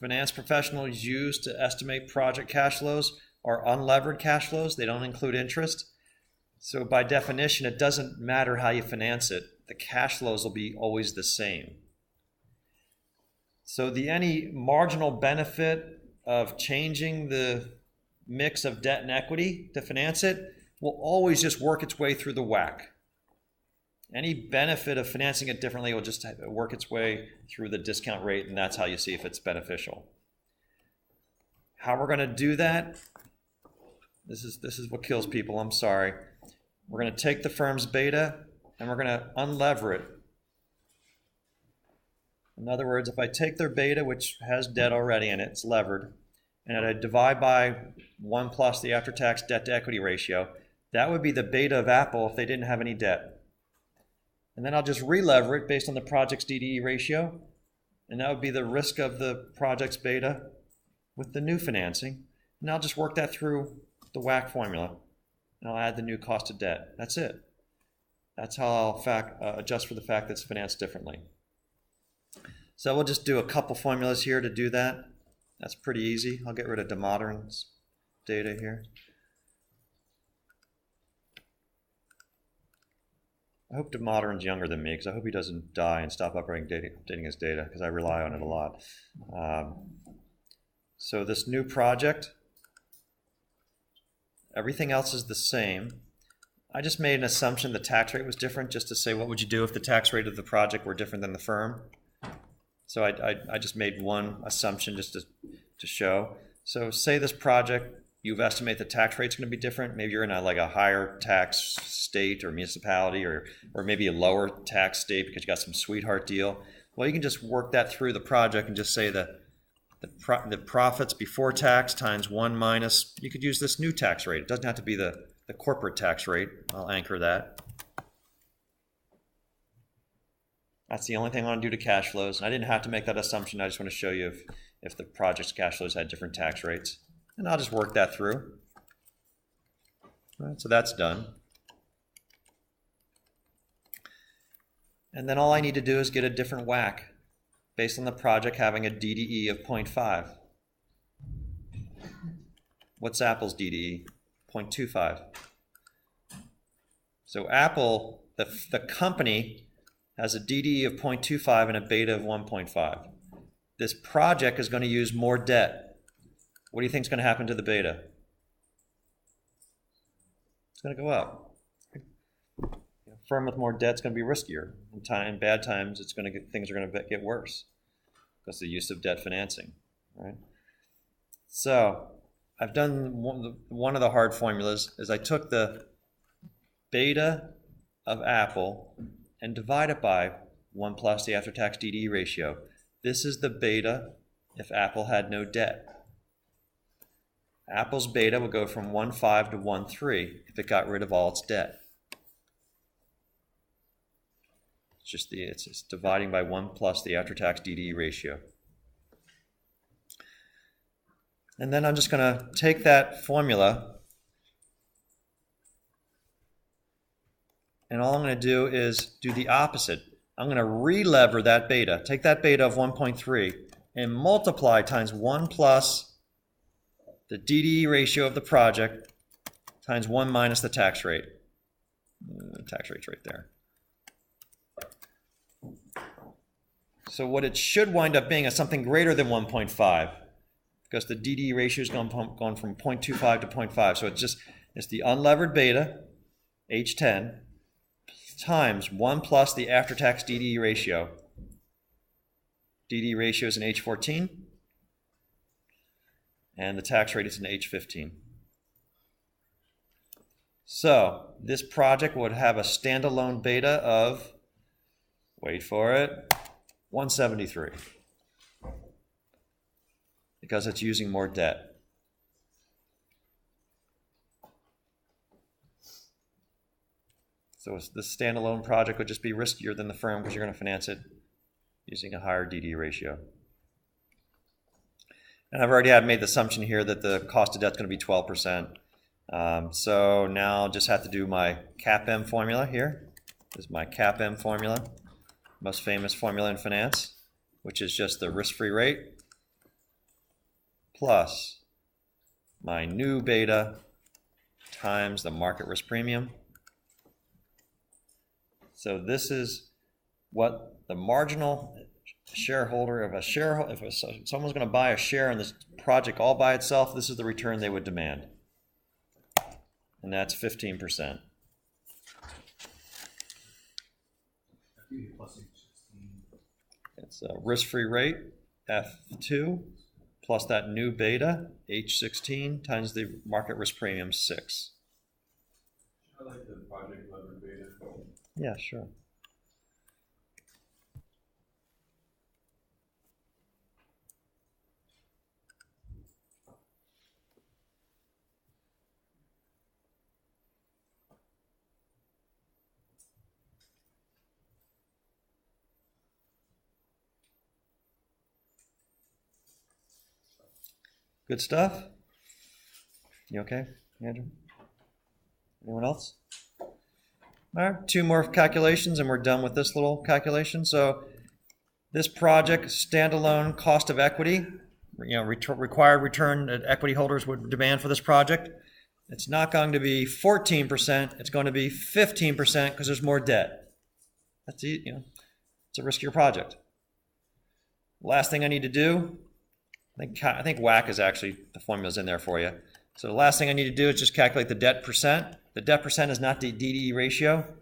finance professionals use to estimate project cash flows are unlevered cash flows. They don't include interest. So by definition, it doesn't matter how you finance it. The cash flows will be always the same. So any marginal benefit of changing the mix of debt and equity to finance it will always just work its way through the WACC. Any benefit of financing it differently will just work its way through the discount rate, and that's how you see if it's beneficial. How we're going to do that, this is what kills people, I'm sorry. We're going to take the firm's beta and we're going to unlever it. In other words, if I take their beta, which has debt already in it, it's levered, and I divide by 1 plus the after-tax debt-to-equity ratio, that would be the beta of Apple if they didn't have any debt. And then I'll just re-lever it based on the project's DDE ratio, and that would be the risk of the project's beta with the new financing. And I'll just work that through the WACC formula, and I'll add the new cost of debt. That's it. That's how I'll adjust for the fact that it's financed differently. So we'll just do a couple formulas here to do that. That's pretty easy. I'll get rid of DeModern's data here. I hope DeModern's younger than me, because I hope he doesn't die and stop updating his data, because I rely on it a lot. So this new project, everything else is the same. I just made an assumption the tax rate was different, just to say what would you do if the tax rate of the project were different than the firm. So I just made one assumption just to show. So say this project, you've estimated the tax rate's going to be different. Maybe you're in a higher tax state or municipality, or maybe a lower tax state because you got some sweetheart deal. Well, you can just work that through the project and just say that the profits before tax times 1 minus, you could use this new tax rate. It doesn't have to be the corporate tax rate. I'll anchor that. That's the only thing I want to do to cash flows. And I didn't have to make that assumption. I just want to show you if the project's cash flows had different tax rates. And I'll just work that through. All right, so that's done. And then all I need to do is get a different WACC based on the project having a DDE of 0.5. What's Apple's DDE? 0.25. So Apple, the company, has a DDE of 0.25 and a beta of 1.5. This project is going to use more debt. What do you think is going to happen to the beta? It's going to go up. A firm with more debt is going to be riskier. In bad times, things are going to get worse because of the use of debt financing, right? So I've done one of the hard formulas is I took the beta of Apple and divide it by 1 plus the after-tax DDE ratio. This is the beta if Apple had no debt. Apple's beta would go from 1.5 to 1.3 if it got rid of all its debt. It's just dividing by 1 plus the after-tax DDE ratio. And then I'm just going to take that formula and all I'm going to do is do the opposite. I'm going to re-lever that beta, take that beta of 1.3 and multiply times 1 plus the DDE ratio of the project times 1 minus the tax rate. The tax rate's right there. So what it should wind up being is something greater than 1.5 because the DDE ratio has gone from 0.25 to 0.5. So it's the unlevered beta, H10, times 1 plus the after-tax DDE ratio. DDE ratio is an H14, and the tax rate is an H15. So this project would have a standalone beta of, wait for it, 173, because it's using more debt. So this standalone project would just be riskier than the firm because you're going to finance it using a higher DD ratio. And I've already made the assumption here that the cost of debt is going to be 12%. So now I'll just have to do my CAPM formula here. This is my CAPM formula, most famous formula in finance, which is just the risk-free rate plus my new beta times the market risk premium. So this is what the marginal shareholder of if someone's going to buy a share in this project all by itself, this is the return they would demand. And that's 15%. It's a risk-free rate, F2, plus that new beta, H16, times the market risk premium, 6.
I like the project levered beta.
Yeah, sure. Good stuff? You okay, Andrew? Anyone else? All right, 2 more calculations and we're done with this little calculation. So this project, standalone cost of equity, required return that equity holders would demand for this project, it's not going to be 14%, it's going to be 15% because there's more debt. That's it's a riskier project. Last thing I need to do, I think WACC is actually, the formula's in there for you. So the last thing I need to do is just calculate the debt percent. The debt percent is not the DDE ratio.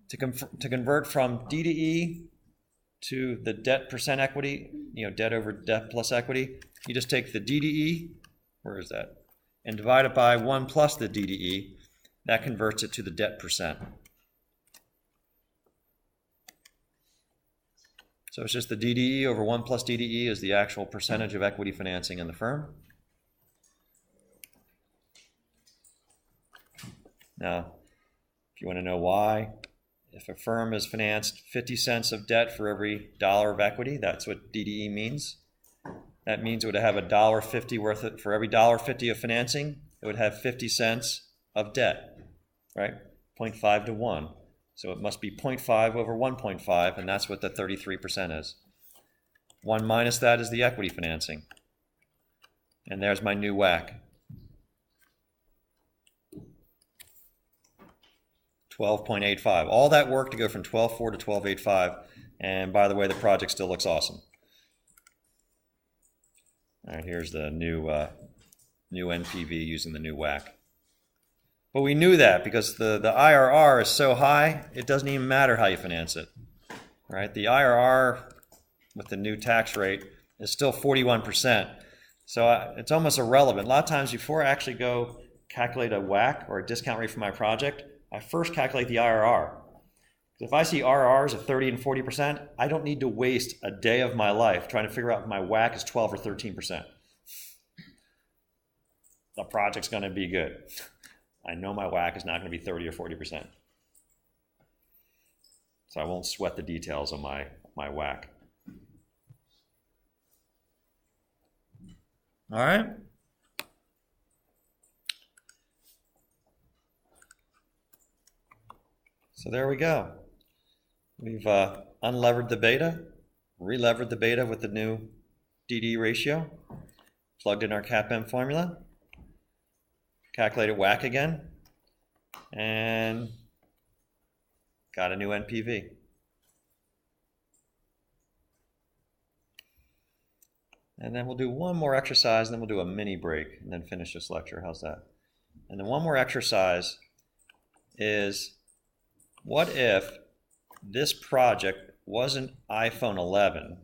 To convert from DDE to the debt percent equity, debt over debt plus equity, you just take the DDE, where is that? And divide it by 1 plus the DDE. That converts it to the debt percent. So it's just the DDE over 1 plus DDE is the actual percentage of equity financing in the firm. Now, if you want to know why, if a firm is financed 50 cents of debt for every dollar of equity, that's what DDE means. That means it would have $1.50 worth of, for every $1.50 of financing, it would have 50 cents of debt, right? 0.5 to 1. So it must be 0.5 over 1.5, and that's what the 33% is. 1 minus that is the equity financing. And there's my new WACC. 12.85. All that work to go from 12.4 to 12.85. And by the way, the project still looks awesome. All right, here's the new NPV using the new WACC. But we knew that because the IRR is so high, it doesn't even matter how you finance it. Right? The IRR with the new tax rate is still 41%. So it's almost irrelevant. A lot of times before I actually go calculate a WACC or a discount rate for my project, I first calculate the IRR. If I see IRRs of 30 and 40%, I don't need to waste a day of my life trying to figure out if my WACC is 12 or 13%. The project's going to be good. I know my WACC is not going to be 30 or 40%. So I won't sweat the details of my WACC. All right. So there we go. We've unlevered the beta, relevered the beta with the new DD ratio, plugged in our CAPM formula, calculated WACC again, and got a new NPV. And then we'll do one more exercise, and then we'll do a mini break, and then finish this lecture. How's that? And then one more exercise is, what if this project wasn't iPhone 11,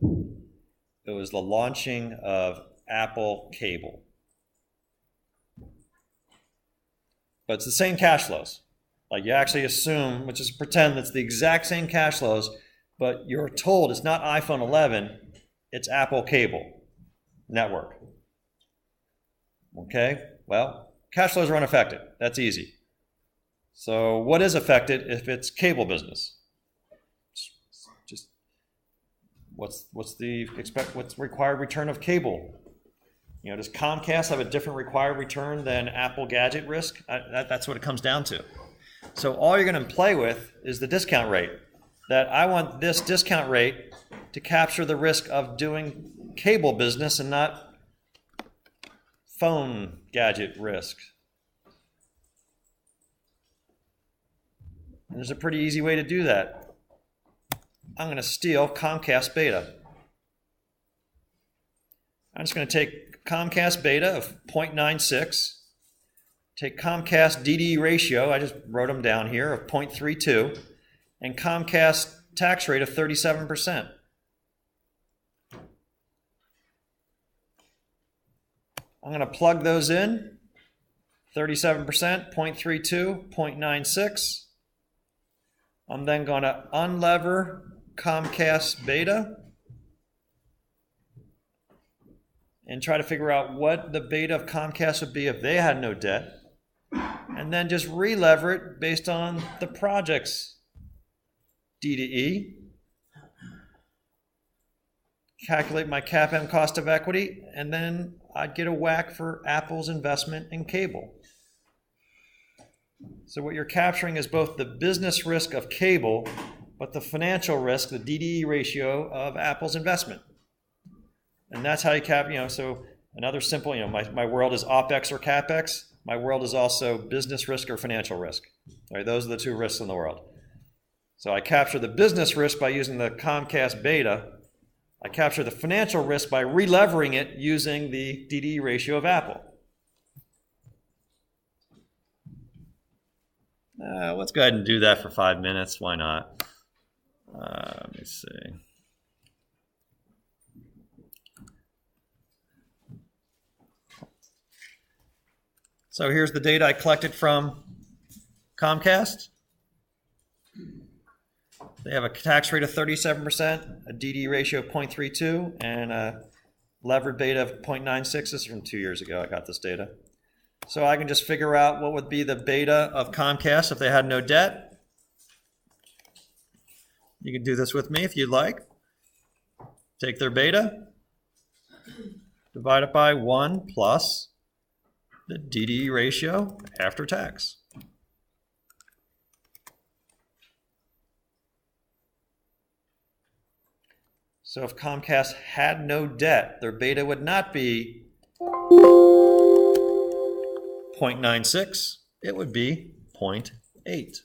it was the launching of Apple Cable? But it's the same cash flows. Like you actually assume, which is pretend it's the exact same cash flows, but you're told it's not iPhone 11, it's Apple Cable network. Okay, well, cash flows are unaffected. That's easy. So what is affected if it's cable business? Just what's required return of cable? You know, does Comcast have a different required return than Apple Gadget risk? That's what it comes down to. So all you're going to play with is the discount rate. That I want this discount rate to capture the risk of doing cable business and not phone gadget risk. And there's a pretty easy way to do that. I'm going to steal Comcast beta. I'm just going to take Comcast beta of 0.96, take Comcast DD ratio, I just wrote them down here, of 0.32, and Comcast tax rate of 37%. I'm going to plug those in, 37%, 0.32, 0.96. I'm then going to unlever Comcast beta and try to figure out what the beta of Comcast would be if they had no debt, and then just relever it based on the project's D to E, calculate my CAPM cost of equity, and then I'd get a WACC for Apple's investment in cable. So what you're capturing is both the business risk of cable, but the financial risk, the DDE ratio of Apple's investment. And that's how you so another simple, my world is OPEX or CAPEX. My world is also business risk or financial risk. All right, those are the two risks in the world. So I capture the business risk by using the Comcast beta. I capture the financial risk by relevering it using the DDE ratio of Apple. Let's go ahead and do that for 5 minutes. Why not? Let me see. So here's the data I collected from Comcast. They have a tax rate of 37%, a DD ratio of 0.32, and a levered beta of 0.96. This is from 2 years ago. I got this data. So I can just figure out what would be the beta of Comcast if they had no debt. You can do this with me if you'd like. Take their beta, divide it by 1 plus the DDE ratio after tax. So if Comcast had no debt, their beta would not be 0.96, it would be 0.8.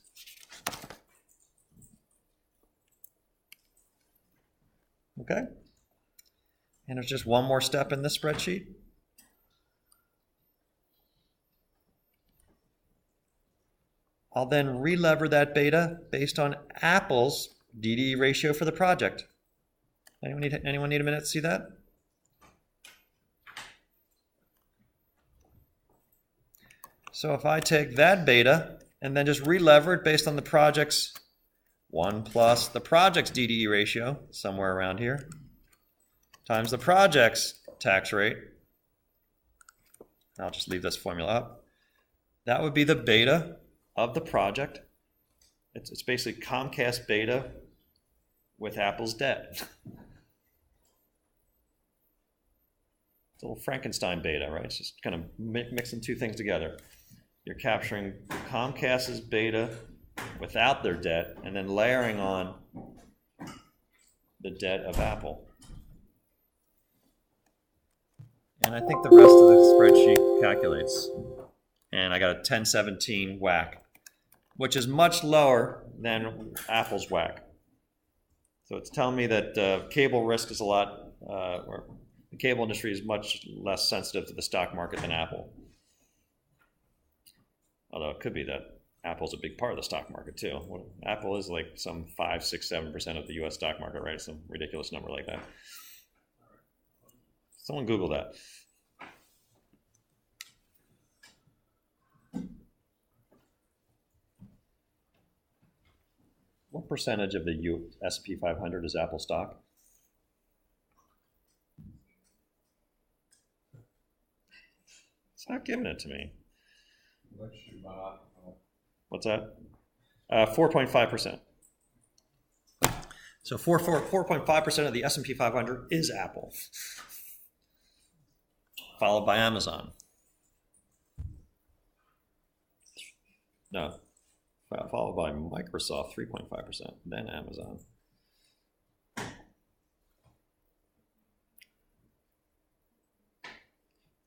Okay? And there's just one more step in this spreadsheet. I'll then relever that beta based on Apple's DDE ratio for the project. Anyone need a minute to see that? So if I take that beta and then just relever it based on the project's 1 plus the project's DDE ratio, somewhere around here, times the project's tax rate, I'll just leave this formula up, that would be the beta of the project. It's basically Comcast beta with Apple's debt. It's a little Frankenstein beta, right? It's just kind of mixing two things together. You're capturing Comcast's beta without their debt and then layering on the debt of Apple. And I think the rest of the spreadsheet calculates. And I got a 1017 WACC, which is much lower than Apple's WACC. So it's telling me that cable risk is a lot, or the cable industry is much less sensitive to the stock market than Apple. Although it could be that Apple's a big part of the stock market too. Apple is like some 5, 6, 7% of the US stock market, right? Some ridiculous number like that. Someone Google that. What percentage of the S&P 500 is Apple stock? It's not giving it to me. What's that? 4.5%. So 4.5% of the S&P 500 is Apple, followed by Amazon. No, followed by Microsoft, 3.5%, then Amazon.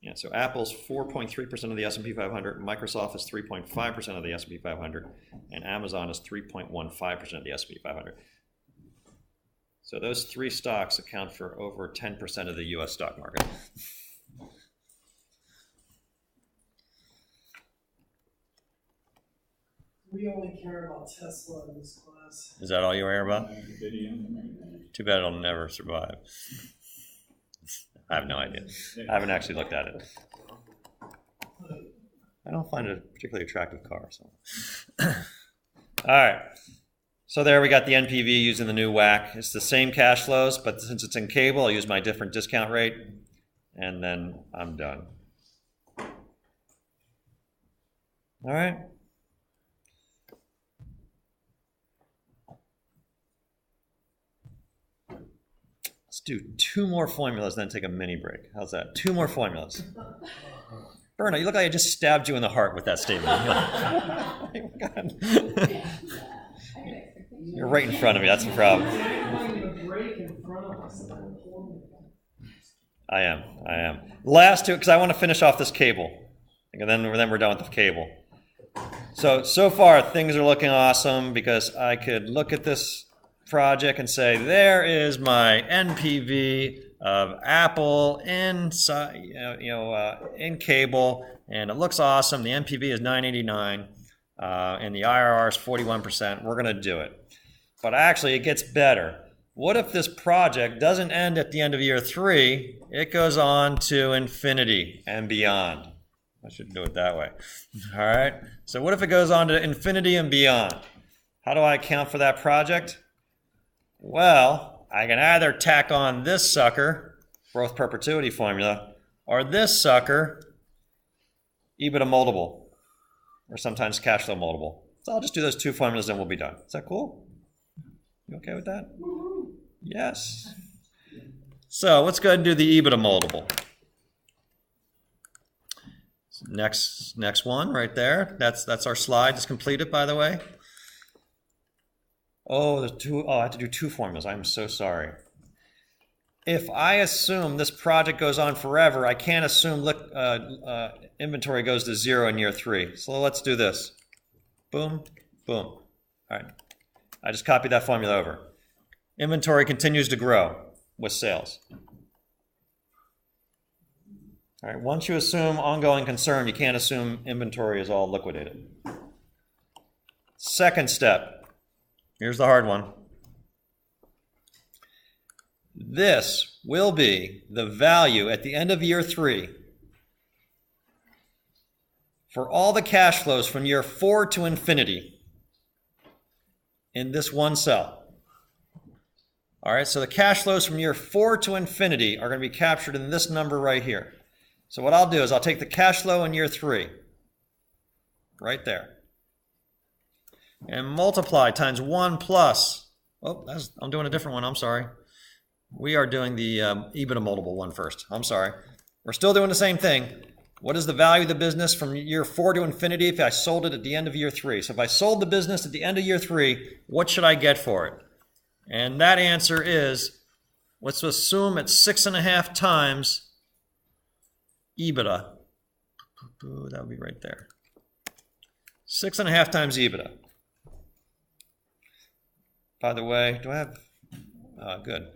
Yeah, so Apple's 4.3% of the S&P 500, Microsoft is 3.5% of the S&P 500, and Amazon is 3.15% of the S&P 500. So those three stocks account for over 10% of the US stock market.
We only care about Tesla in this class.
Is that all you care about? Too bad it'll never survive. I have no idea. I haven't actually looked at it. I don't find it a particularly attractive car. So. All right. So there we got the NPV using the new WACC. It's the same cash flows, but since it's in cable, I'll use my different discount rate, and then I'm done. All right. Let's do 2 more formulas, then take a mini break. How's that? 2 more formulas. Berna, you look like I just stabbed you in the heart with that statement. You're right in front of me. That's the problem. I am. Last 2, because I want to finish off this cable. And then we're done with the cable. So far, things are looking awesome because I could look at this project and say, there is my NPV of Apple in cable, and it looks awesome. The NPV is 989, and the IRR is 41%. We're going to do it. But actually, it gets better. What if this project doesn't end at the end of year 3? It goes on to infinity and beyond. I should do it that way. All right. So what if it goes on to infinity and beyond? How do I account for that project? Well, I can either tack on this sucker, growth perpetuity formula, or this sucker, EBITDA multiple, or sometimes cash flow multiple. So I'll just do those 2 formulas and we'll be done. Is that cool? You okay with that? Yes. So let's go ahead and do the EBITDA multiple. Next one right there. That's our slide. It's completed, by the way. Oh, there's 2. Oh, I have to do 2 formulas. I'm so sorry. if I assume this project goes on forever, I can't assume inventory goes to 0 in year 3. So let's do this. Boom, boom. All right. I just copied that formula over. Inventory continues to grow with sales. All right. Once you assume ongoing concern, you can't assume inventory is all liquidated. Second step. Here's the hard one. This will be the value at the end of year 3 for all the cash flows from year 4 to infinity in this one cell. All right, so the cash flows from year 4 to infinity are going to be captured in this number right here. So what I'll do is I'll take the cash flow in year 3, right there, and multiply times 1 plus, I'm doing a different one, I'm sorry. We are doing the EBITDA multiple one first. I'm sorry. We're still doing the same thing. What is the value of the business from year 4 to infinity if I sold it at the end of year 3? So if I sold the business at the end of year 3, what should I get for it? And that answer is, let's assume it's 6.5 times EBITDA. That would be right there. 6.5 times EBITDA. By the way, do I have, good.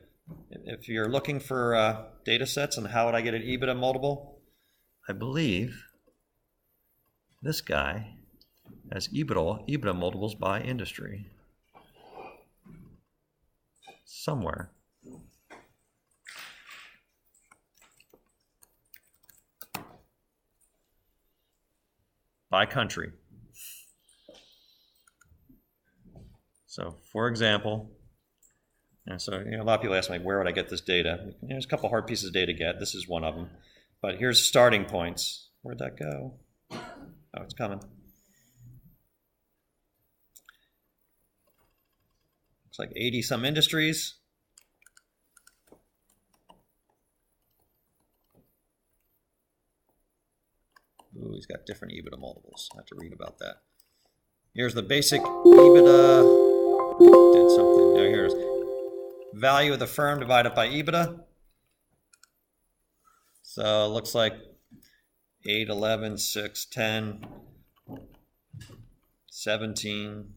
If you're looking for data sets on how would I get an EBITDA multiple, I believe this guy has EBITDA multiples by industry. Somewhere. By country. So, for example, and so a lot of people ask me, where would I get this data? There's a couple hard pieces of data to get. This is one of them. But here's starting points. Where'd that go? Oh, it's coming. Looks like 80-some industries. Ooh, he's got different EBITDA multiples. I have to read about that. Here's the basic EBITDA. Did something. Now here's value of the firm divided by EBITDA. So it looks like 8, 11, 6, 10, 17,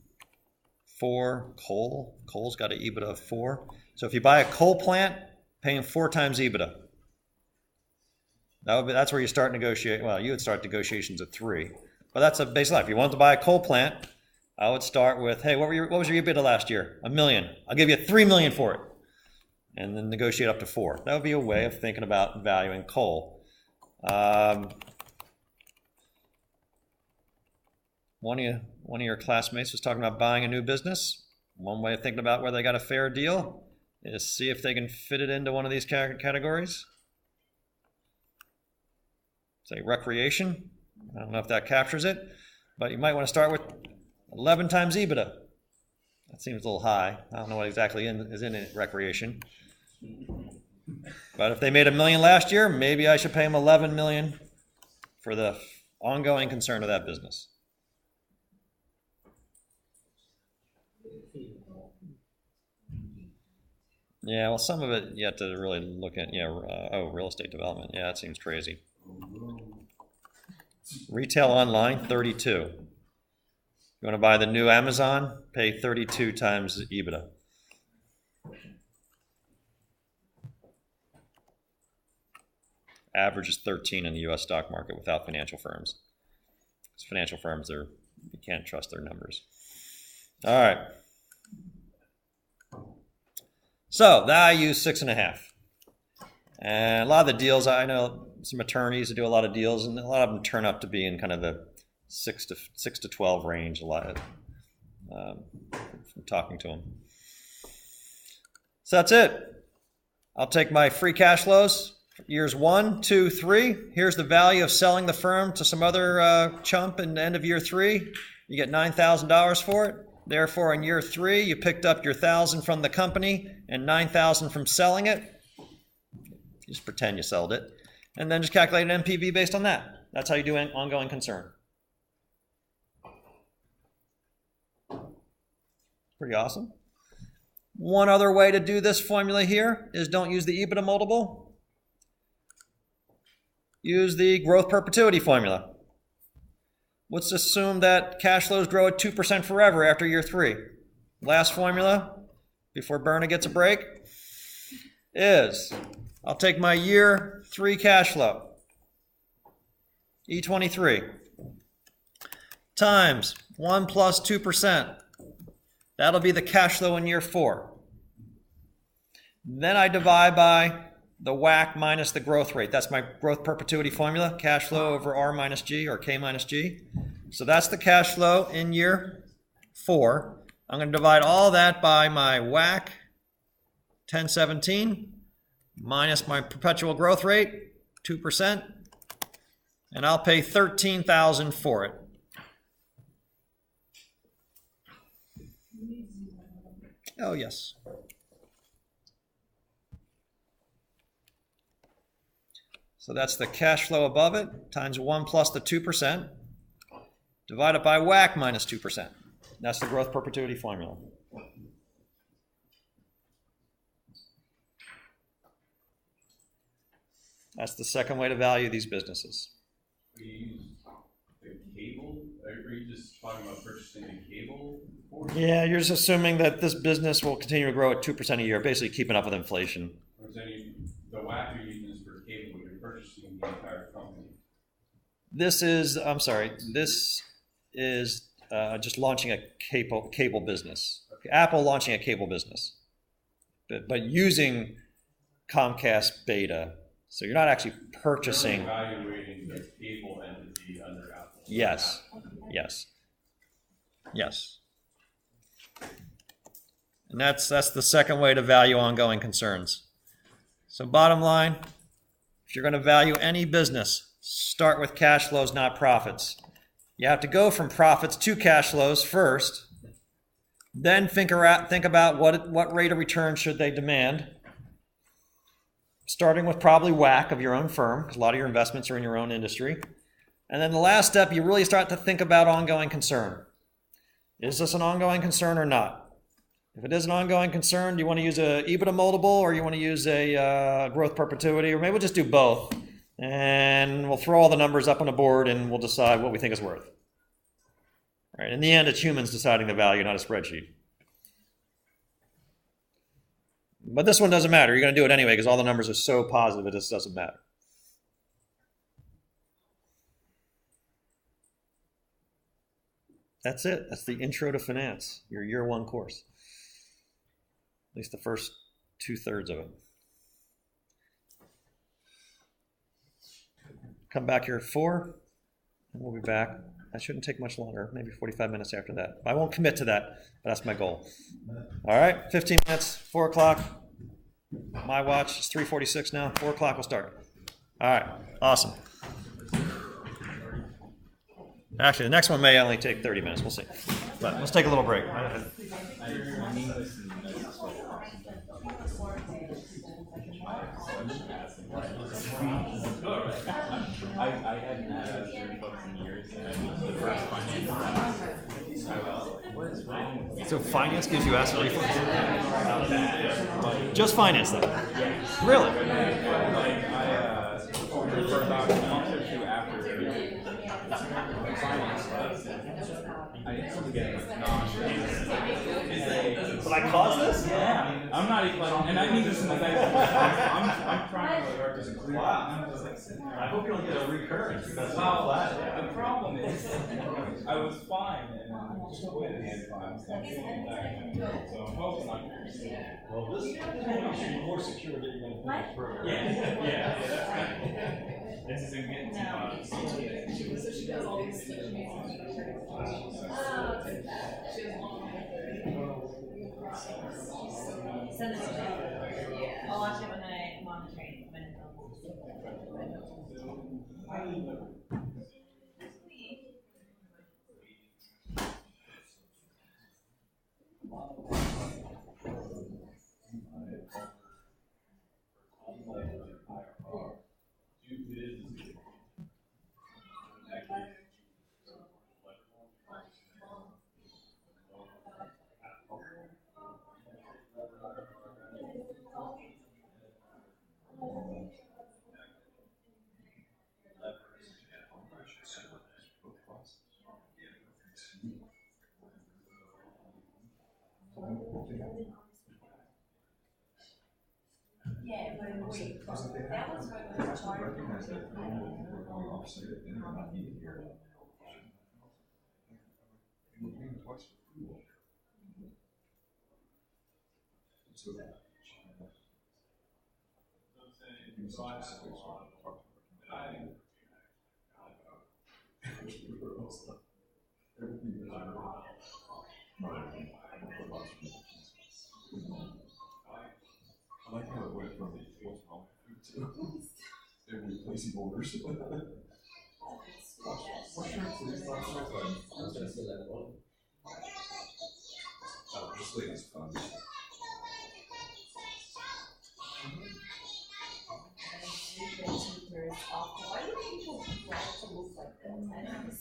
4. Coal's got an EBITDA of 4. So if you buy a coal plant, paying 4 times EBITDA. That's where you start negotiate. Well, you would start negotiations at 3, but that's a baseline. If you want to buy a coal plant, I would start with, hey, what was your EBITDA last year? $1 million. I'll give you $3 million for it, and then negotiate up to 4. That would be a way of thinking about valuing coal. One of your classmates was talking about buying a new business. One way of thinking about whether they got a fair deal is see if they can fit it into one of these categories. Say recreation. I don't know if that captures it, but you might want to start with 11 times EBITDA. That seems a little high. I don't know what exactly is in recreation. But if they made $1 million last year, maybe I should pay them $11 million for the ongoing concern of that business. Yeah, well, some of it you have to really look at. Real estate development. Yeah, that seems crazy. Retail online, 32. You want to buy the new Amazon? Pay 32 times EBITDA. Average is 13 in the U.S. stock market without financial firms. Because financial firms, you can't trust their numbers. All right. So I use 6.5. And a lot of the deals, I know some attorneys that do a lot of deals, and a lot of them turn up to be in kind of the 6 to 12 range. A lot from talking to them. So that's it. I'll take my free cash flows. Years 1, 2, 3. Here's the value of selling the firm to some other chump in the end of year 3. You get $9,000 for it. Therefore, in year 3, you picked up your $1,000 from the company and $9,000 from selling it. Just pretend you sold it. And then just calculate an NPV based on that. That's how you do an ongoing concern. Pretty awesome. One other way to do this formula here is don't use the EBITDA multiple. Use the growth perpetuity formula. Let's assume that cash flows grow at 2% forever after year 3. Last formula, before Berna gets a break, is I'll take my year 3 cash flow, E23, times 1 plus 2%. That'll be the cash flow in year 4. Then I divide by the WACC minus the growth rate. That's my growth perpetuity formula, cash flow over R minus G or K minus G. So that's the cash flow in year 4. I'm going to divide all that by my WACC, 1017, minus my perpetual growth rate, 2%, and I'll pay $13,000 for it. Oh, yes. So that's the cash flow above it, times 1 plus the 2%, divided by WACC minus 2%. That's the growth perpetuity formula. That's the second way to value these businesses.
We use the cable. Are you just talking about purchasing the cable?
Yeah, you're just assuming that this business will continue to grow at 2% a year, basically keeping up with inflation.
I'm saying the WACC you're using is for cable, but you're purchasing the entire company.
This is just launching a cable business. Apple launching a cable business, but using Comcast Beta. So you're not actually purchasing.
You're evaluating the cable entity under Apple.
Yes. And that's the second way to value ongoing concerns. So bottom line, if you're going to value any business, start with cash flows, not profits. You have to go from profits to cash flows first, then think about what rate of return should they demand, starting with probably WACC of your own firm, because a lot of your investments are in your own industry. And then the last step, you really start to think about ongoing concern. Is this an ongoing concern or not? If it is an ongoing concern, do you want to use a EBITDA multiple or you want to use a growth perpetuity? Or maybe we'll just do both. And we'll throw all the numbers up on a board and we'll decide what we think is worth. All right, in the end, it's humans deciding the value, not a spreadsheet. But this one doesn't matter. You're going to do it anyway because all the numbers are so positive it just doesn't matter. That's it. That's the Intro to Finance, your year 1 course. At least the first 2/3 of it. Come back here at 4, and we'll be back. That shouldn't take much longer, maybe 45 minutes after that. I won't commit to that, but that's my goal. All right, 15 minutes, 4 o'clock. My watch is 3:46 now. 4 o'clock we'll start. All right, awesome. Actually, the next one may only take 30 minutes. We'll see. But let's take a little break.
I hadn't had a 30 books in years, and the first finance. What is wrong?
So finance gives you asset refunds? Just finance, though? Really?
I for about a month or 2 after finance class, I didn't really get much
Did I cause this?
Yeah. I'm not even, and I mean this in the nicest way. I'm trying really hard to clear.
Wow. I hope you don't get a recurrence because
The problem is, I was fine, and I just quit and so I'm hoping
Well, this should be more secure that you're going to finish the program.
yeah, that's kind of, this isn't getting too much.
So she does all these stuff.
Send it to me. I'll watch it when I'm on the train.
Yeah, but wait, that was what
I
was
have to
charged.
recognize that when people are going off site, then they're not needed here. And we're paying twice for food. So that. Give me some specifics, so I can talk to her. Everything is I like how it went from what's wrong with food to they're replacing orders. What shirt, please?
I was gonna say that one.
This lady's fun.
Why do people like to look like that?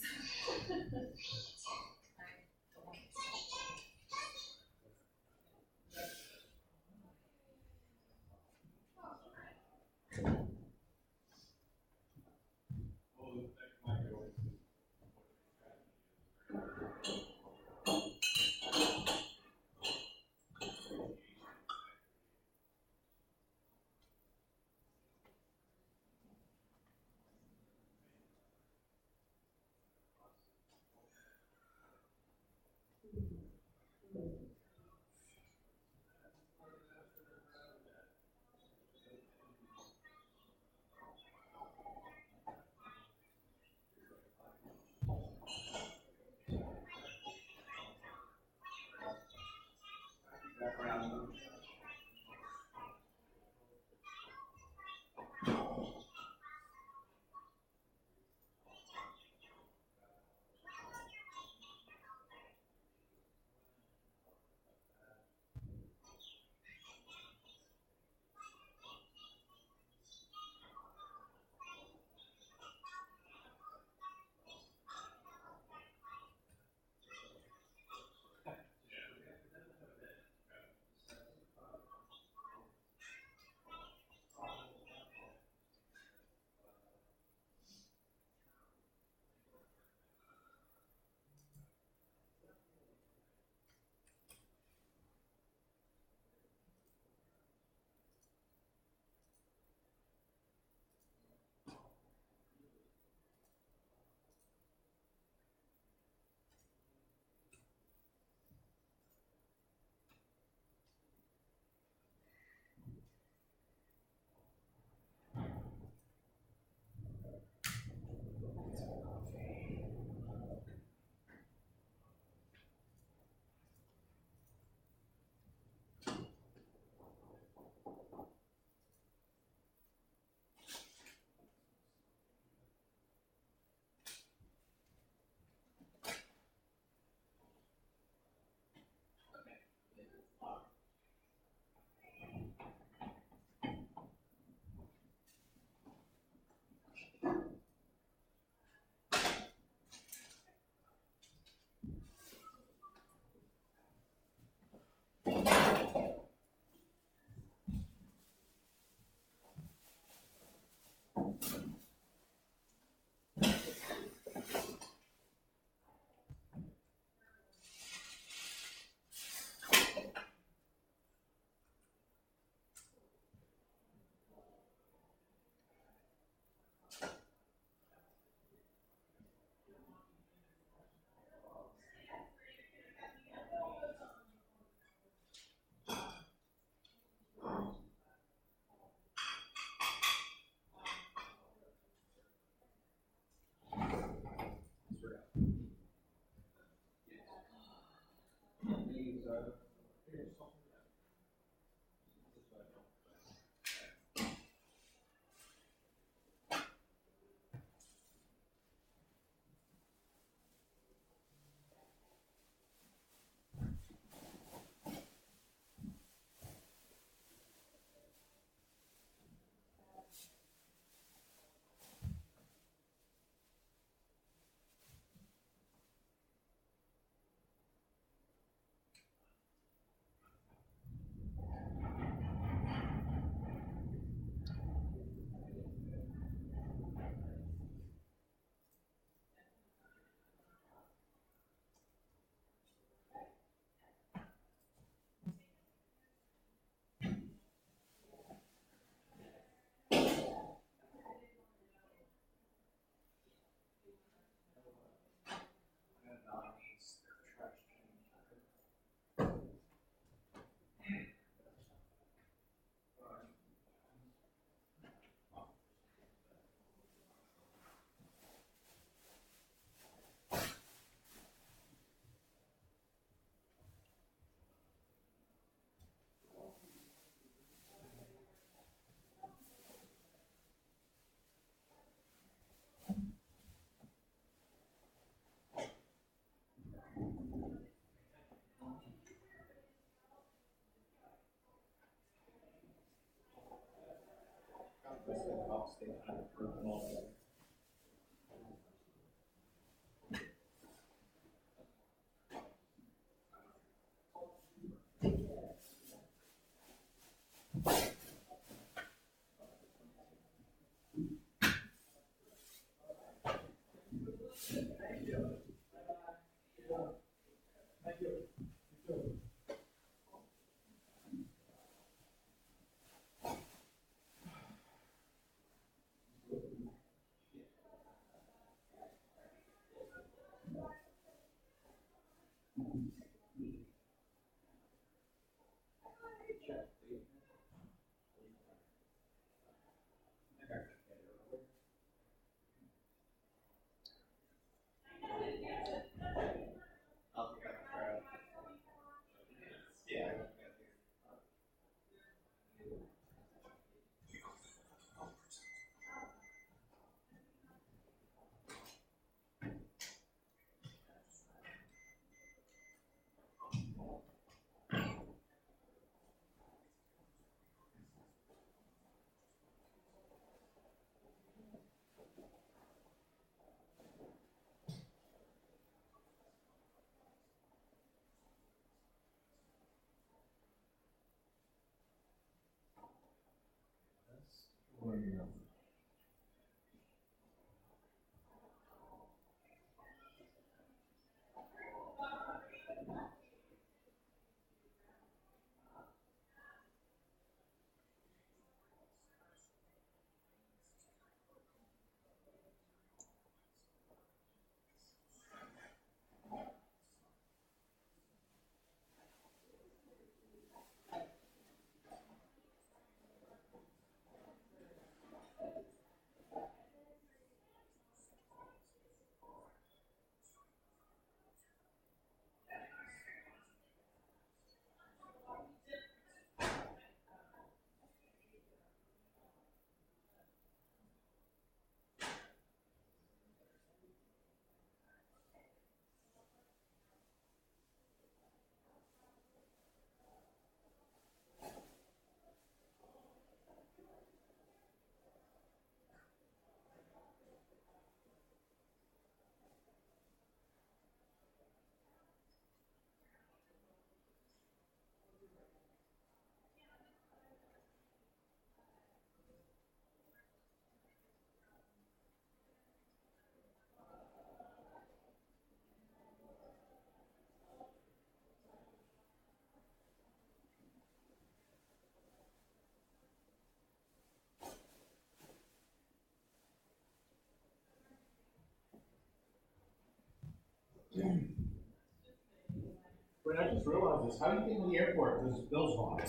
But I just realized this. How do you get to the airport? There's Bill's on.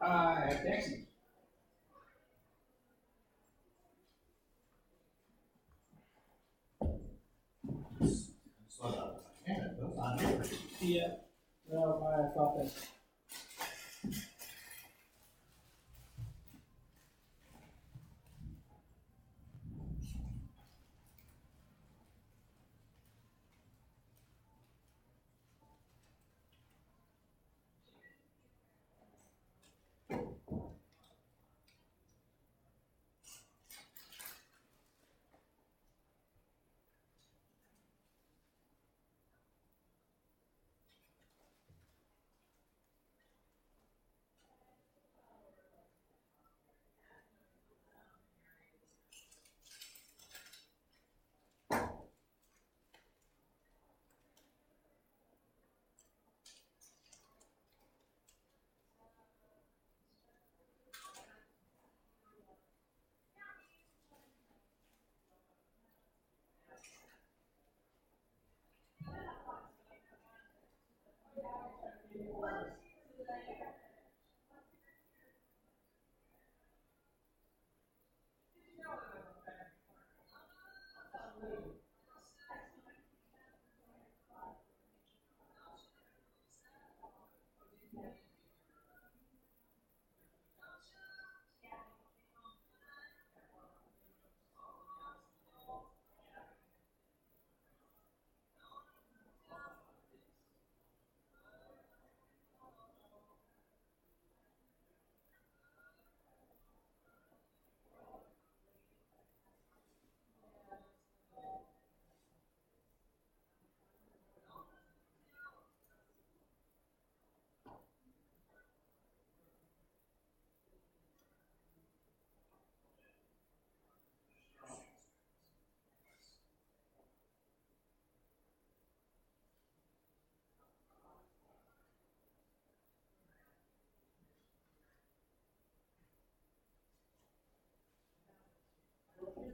Taxi. Yeah, Bill's on here.
Yeah. No, I thought that.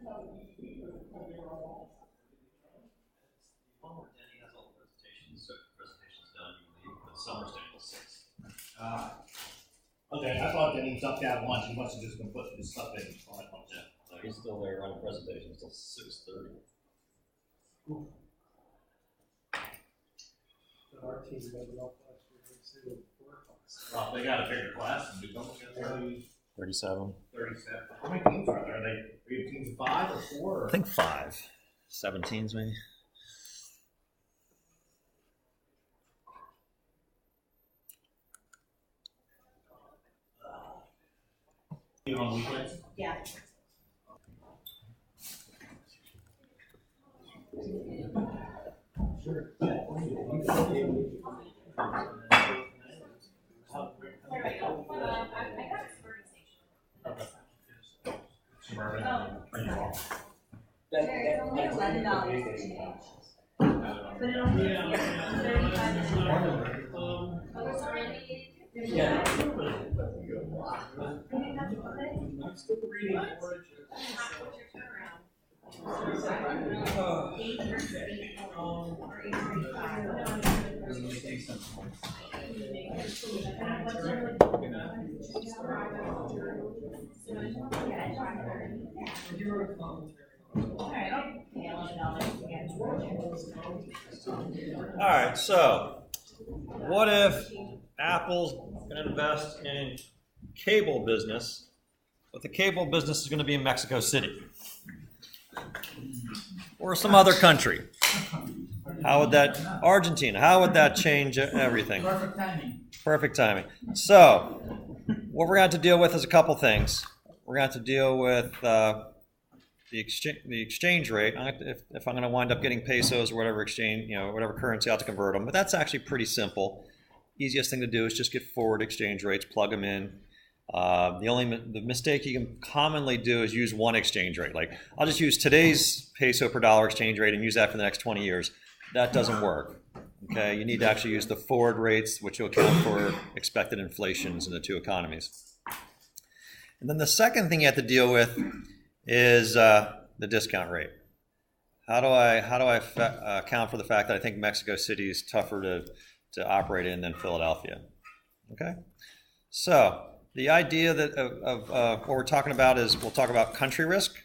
One where Denny has all the presentations, so presentations done, you leave, but some are staying till 6.
Okay, I thought that he ducked out lunch, he must have just been putting his stuff in.
So he's still there running presentations till 6:30.
Our team got it off last year, so 4 o'clock.
Well, they got a bigger class than we don't get
37.
37. How many teams are there? Are you teams of 5 or 4? Or?
I think 5. 17s maybe.
Even on weekends?
Yeah.
Sure.
It's only $11 to change. But it only takes 35 minutes. Oh, it's already.
Yeah.
I think that's about it.
I'm still reading Origin.
What's your turnaround? 8 versus 8 or 8:35.
You wrote a commentary.
Alright, okay, $11 again.
All right, so what if Apple's going to invest in cable business, but the cable business is going to be in Mexico City or some other country? How would that, Argentina, how would that change everything?
Perfect timing.
Perfect timing. So what we're going to have to deal with is a couple things. We're going to have to deal with the exchange rate. If I'm going to wind up getting pesos or whatever exchange, whatever currency, I have to convert them. But that's actually pretty simple. Easiest thing to do is just get forward exchange rates, plug them in. The mistake you can commonly do is use one exchange rate. Like, I'll just use today's peso per dollar exchange rate and use that for the next 20 years. That doesn't work. Okay, you need to actually use the forward rates, which will account for expected inflations in the two economies. And then the second thing you have to deal with is the discount rate. How do I account for the fact that I think Mexico City is tougher to operate in than Philadelphia? Okay, so the idea that of what we're talking about is we'll talk about country risk.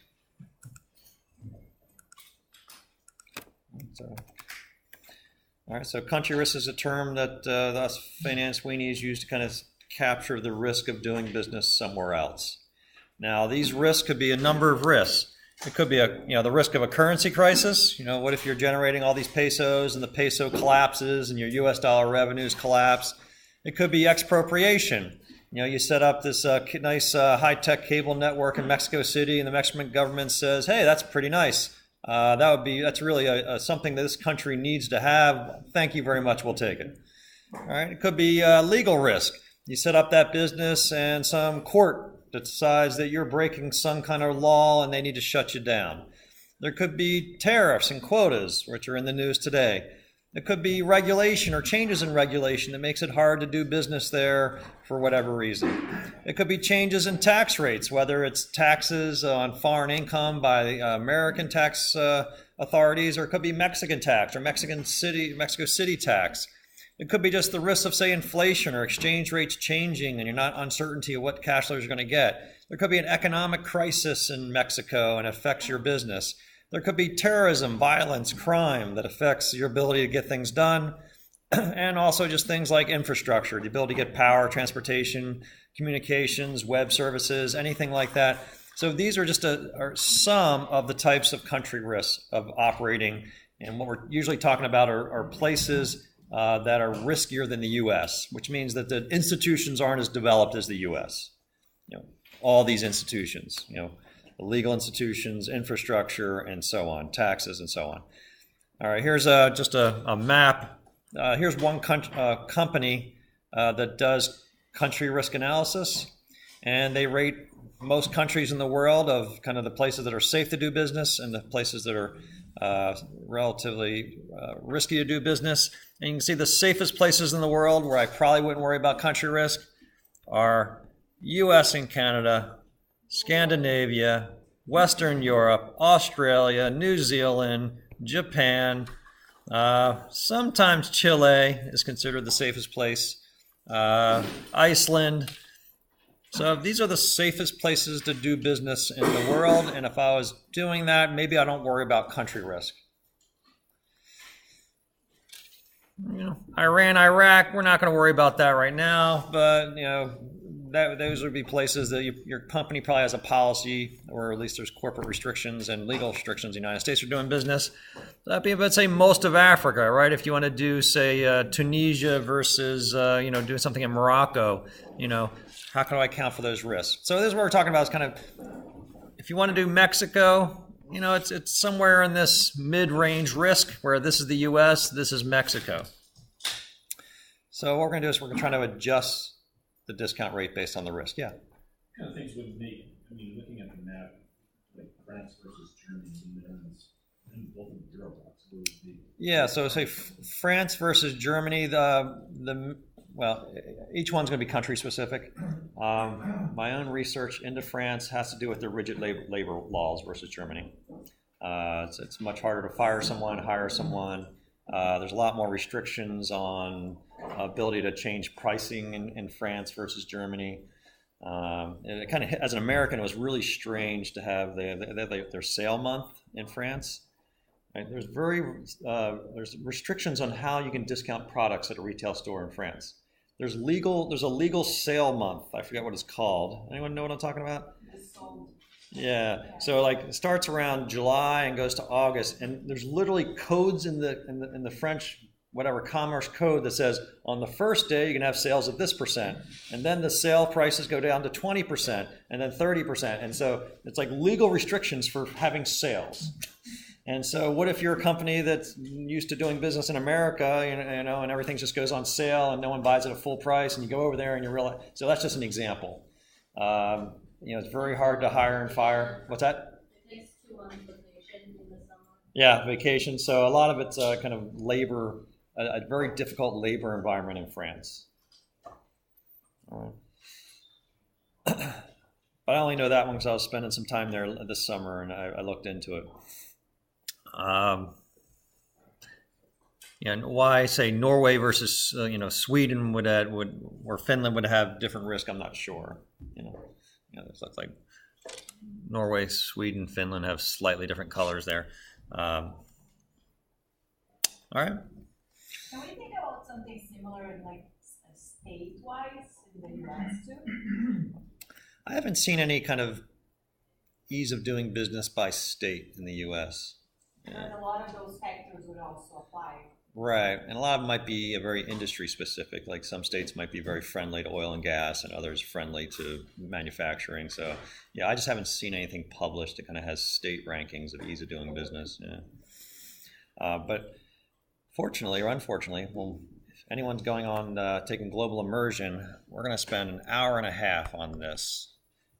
All right, so country risk is a term that us finance weenies use to kind of capture the risk of doing business somewhere else. Now, these risks could be a number of risks. It could be the risk of a currency crisis. What if you're generating all these pesos and the peso collapses and your U.S. dollar revenues collapse? It could be expropriation. You set up this nice high-tech cable network in Mexico City, and the Mexican government says, "Hey, that's pretty nice. That's really something that this country needs to have. Thank you very much. We'll take it." All right. It could be legal risk. You set up that business, and some court decides that you're breaking some kind of law, and they need to shut you down. There could be tariffs and quotas, which are in the news today. It could be regulation or changes in regulation that makes it hard to do business there for whatever reason. It could be changes in tax rates, whether it's taxes on foreign income by the American tax authorities, or it could be Mexican tax or Mexico City tax. It could be just the risk of, say, inflation or exchange rates changing and you're not uncertainty of what cash flows you're going to get. There could be an economic crisis in Mexico and affects your business. There could be terrorism, violence, crime that affects your ability to get things done, and also just things like infrastructure, the ability to get power, transportation, communications, web services, anything like that. So these are just are some of the types of country risks of operating, and what we're usually talking about are places that are riskier than the U.S., which means that the institutions aren't as developed as the U.S. All these institutions, the legal institutions, infrastructure, and so on, taxes, and so on. All right, here's just a map. Here's one company that does country risk analysis, and they rate most countries in the world of kind of the places that are safe to do business and the places that are relatively risky to do business. And you can see the safest places in the world where I probably wouldn't worry about country risk are U.S. and Canada, Scandinavia, Western Europe, Australia, New Zealand, Japan. Sometimes Chile is considered the safest place. Iceland. So these are the safest places to do business in the world. And if I was doing that, maybe I don't worry about country risk. Iran, Iraq, we're not going to worry about that right now, but those would be places that your company probably has a policy, or at least there's corporate restrictions and legal restrictions in the United States for doing business. That'd be, let's say, most of Africa, right? If you want to do, say, Tunisia versus, doing something in Morocco, how can I account for those risks? So this is what we're talking about, is kind of, if you want to do Mexico, it's somewhere in this mid-range risk, where this is the U.S., this is Mexico. So what we're going to do is we're going to try to adjust the discount rate based on the risk. Yeah.
What kind of things would make, looking at the map, like France versus Germany, both of the Euro blocks, what would it be?
Yeah, so say France versus Germany, each one's going to be country specific. My own research into France has to do with the rigid labor laws versus Germany. It's much harder to fire someone, hire someone. There's a lot more restrictions on ability to change pricing in France versus Germany. It kind of, as an American, it was really strange to have their sale month in France. Right? There's restrictions on how you can discount products at a retail store in France. There's a legal sale month. I forget what it's called. Anyone know what I'm talking about? Yeah. So it starts around July and goes to August, and there's literally codes in the French commerce code that says on the first day you can have sales at this percent, and then the sale prices go down to 20%, and then 30%, and so it's like legal restrictions for having sales. And so what if you're a company that's used to doing business in America, and everything just goes on sale and no one buys it at full price, and you go over there and you realize, so that's just an example. It's very hard to hire and fire. What's that?
It takes 2 months vacation in the summer.
Yeah, vacation. So a lot of it's kind of labor, a very difficult labor environment in France. But I only know that one because I was spending some time there this summer, and I looked into it. And why say Norway versus Sweden or Finland would have different risk, I'm not sure. It's like Norway, Sweden, Finland have slightly different colors there. All right.
Can we think about something similar in state-wise in the US too?
I haven't seen any kind of ease of doing business by state in the US.
And a lot of those factors would also apply.
Right, and a lot of them might be very industry specific, like some states might be very friendly to oil and gas and others friendly to manufacturing. So yeah, I just haven't seen anything published that kind of has state rankings of ease of doing business. Yeah. But fortunately or unfortunately, if anyone's going on taking global immersion, we're going to spend an hour and a half on this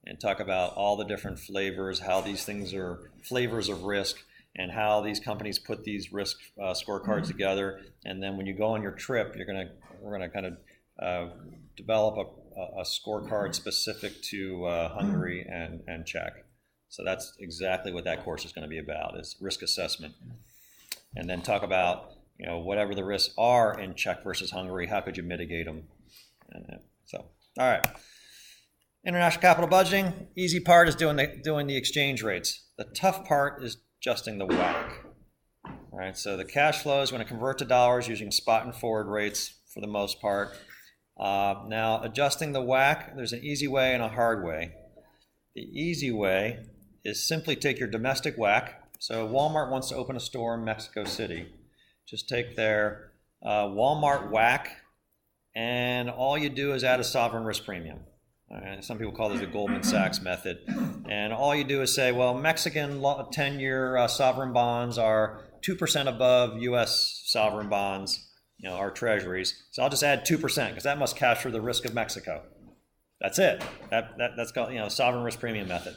and talk about all the different flavors, how these things are flavors of risk, and how these companies put these risk scorecards together. And then when you go on your trip, we're gonna kind of develop a scorecard specific to Hungary and Czech. So that's exactly what that course is going to be about, is risk assessment. And then talk about whatever the risks are in Czech versus Hungary, how could you mitigate them? All right. International capital budgeting, easy part is doing the exchange rates. The tough part is adjusting the WACC. All right, so the cash flow is going to convert to dollars using spot and forward rates for the most part. Now, adjusting the WACC, there's an easy way and a hard way. The easy way is simply take your domestic WACC. So Walmart wants to open a store in Mexico City. Just take their Walmart WACC, and all you do is add a sovereign risk premium. Some people call this the Goldman Sachs method. And all you do is say, well, Mexican 10-year sovereign bonds are 2% above U.S. sovereign bonds, our treasuries. So I'll just add 2% because that must capture the risk of Mexico. That's it. That's called sovereign risk premium method.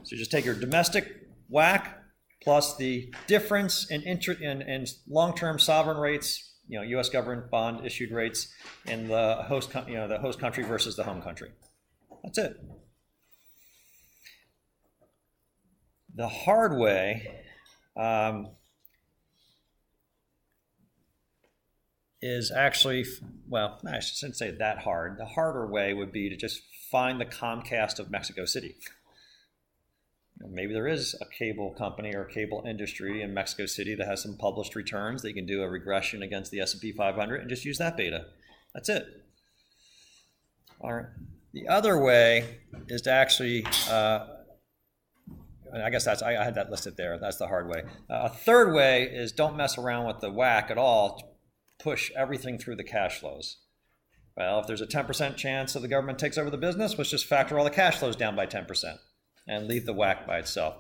So you just take your domestic WACC plus the difference in long-term sovereign rates, U.S. government bond issued rates in the host country versus the home country. That's it. The hard way is actually, well, I shouldn't say that hard. The harder way would be to just find the Comcast of Mexico City. Maybe there is a cable company or a cable industry in Mexico City that has some published returns that you can do a regression against the S&P 500 and just use that beta. That's it. All right. The other way is to actually, I guess I had that listed there. That's the hard way. A third way is don't mess around with the WACC at all. Push everything through the cash flows. Well, if there's a 10% chance that the government takes over the business, let's just factor all the cash flows down by 10% and leave the WACC by itself.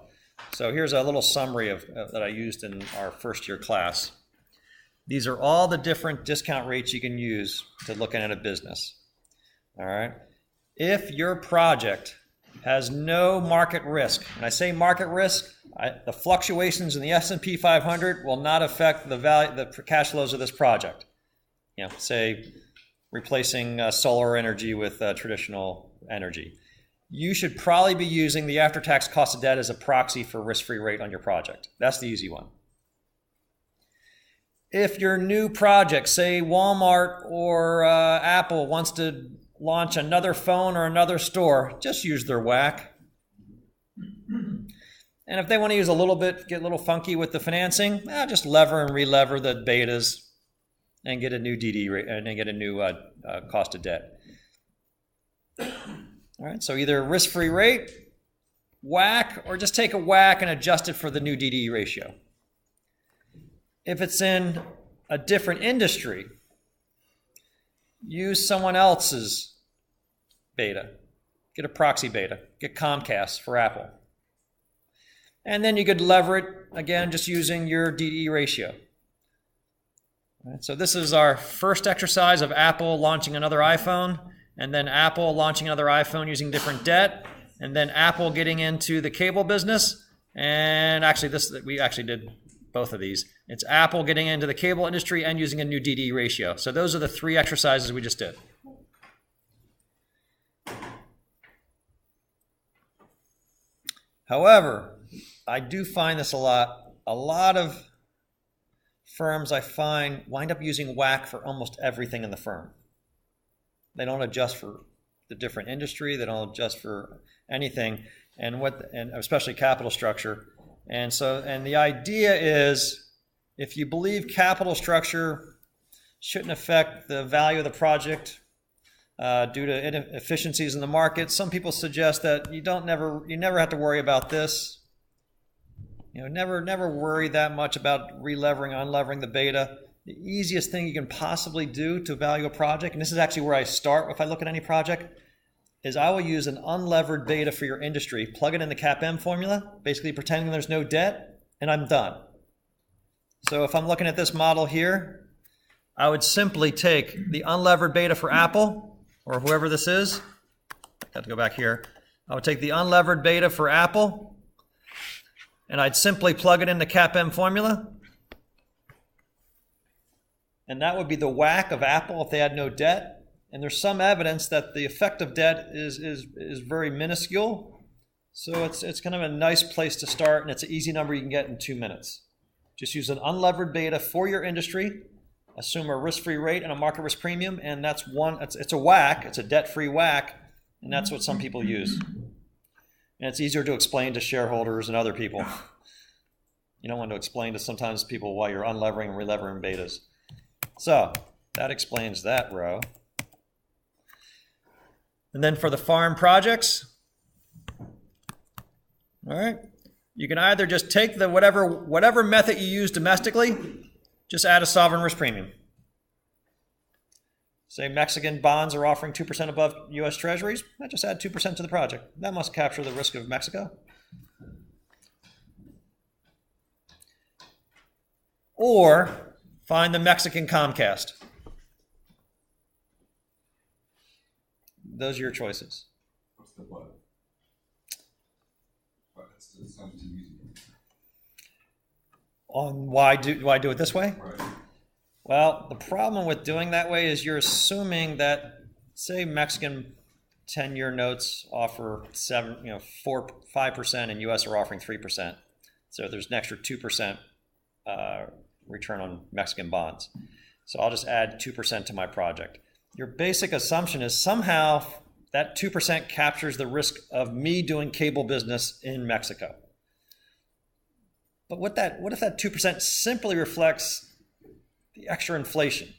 So here's a little summary that I used in our first year class. These are all the different discount rates you can use to looking at a business. All right. If your project has no market risk, and I say market risk, the fluctuations in the S&P 500 will not affect the value, the cash flows of this project. You know, say replacing solar energy with traditional energy. You should probably be using the after-tax cost of debt as a proxy for risk-free rate on your project. That's the easy one. If your new project, say Walmart or Apple, wants to launch another phone or another store, just use their WACC. And if they want to use a little bit, get a little funky with the financing, just lever and relever the betas and get a new DD rate and get a new cost of debt. All right, so either risk-free rate, WACC, or just take a WACC and adjust it for the new DD ratio. If it's in a different industry, use someone else's beta. Get a proxy beta. Get Comcast for Apple. And then you could lever it, again, just using your DE ratio. All right, so this is our first exercise of Apple launching another iPhone, and then Apple launching another iPhone using different debt, and then Apple getting into the cable business. And actually, we actually did both of these. It's Apple getting into the cable industry and using a new DD ratio. So those are the three exercises we just did. However, I do find this a lot. A lot of firms I find wind up using WACC for almost everything in the firm. They don't adjust for the different industry. They don't adjust for anything, and especially capital structure. And the idea is, if you believe capital structure shouldn't affect the value of the project due to inefficiencies in the market, some people suggest that you never have to worry about this. You know, never worry that much about relevering, unlevering the beta. The easiest thing you can possibly do to value a project, and this is actually where I start if I look at any project, is I will use an unlevered beta for your industry, plug it in the CAPM formula, basically pretending there's no debt, and I'm done. So if I'm looking at this model here, I would simply take the unlevered beta for Apple, or whoever this is. I have to go back here. I would take the unlevered beta for Apple, and I'd simply plug it in the CAPM formula. And that would be the WACC of Apple if they had no debt. And there's some evidence that the effect of debt is very minuscule. So it's kind of a nice place to start, and it's an easy number you can get in 2 minutes. Just use an unlevered beta for your industry, assume a risk-free rate and a market risk premium, and it's a WACC, it's a debt-free WACC, and that's what some people use. And it's easier to explain to shareholders and other people. You don't want to explain to sometimes people why you're unlevering and relevering betas. So that explains that row. And then for the farm projects, all right, you can either just take the whatever method you use domestically, just add a sovereign risk premium. Say Mexican bonds are offering 2% above U.S. Treasuries, I just add 2% to the project. That must capture the risk of Mexico. Or find the Mexican Comcast. Those are your choices.
What's the what? It sounds too easy.
On why do I do it this way?
Right.
Well, the problem with doing that way is you're assuming that, say, Mexican 10-year notes offer 5%, and U.S. are offering 3%. So there's an extra 2% return on Mexican bonds. So I'll just add 2% to my project. Your basic assumption is somehow that 2% captures the risk of me doing cable business in Mexico. But what if that 2% simply reflects the extra inflation?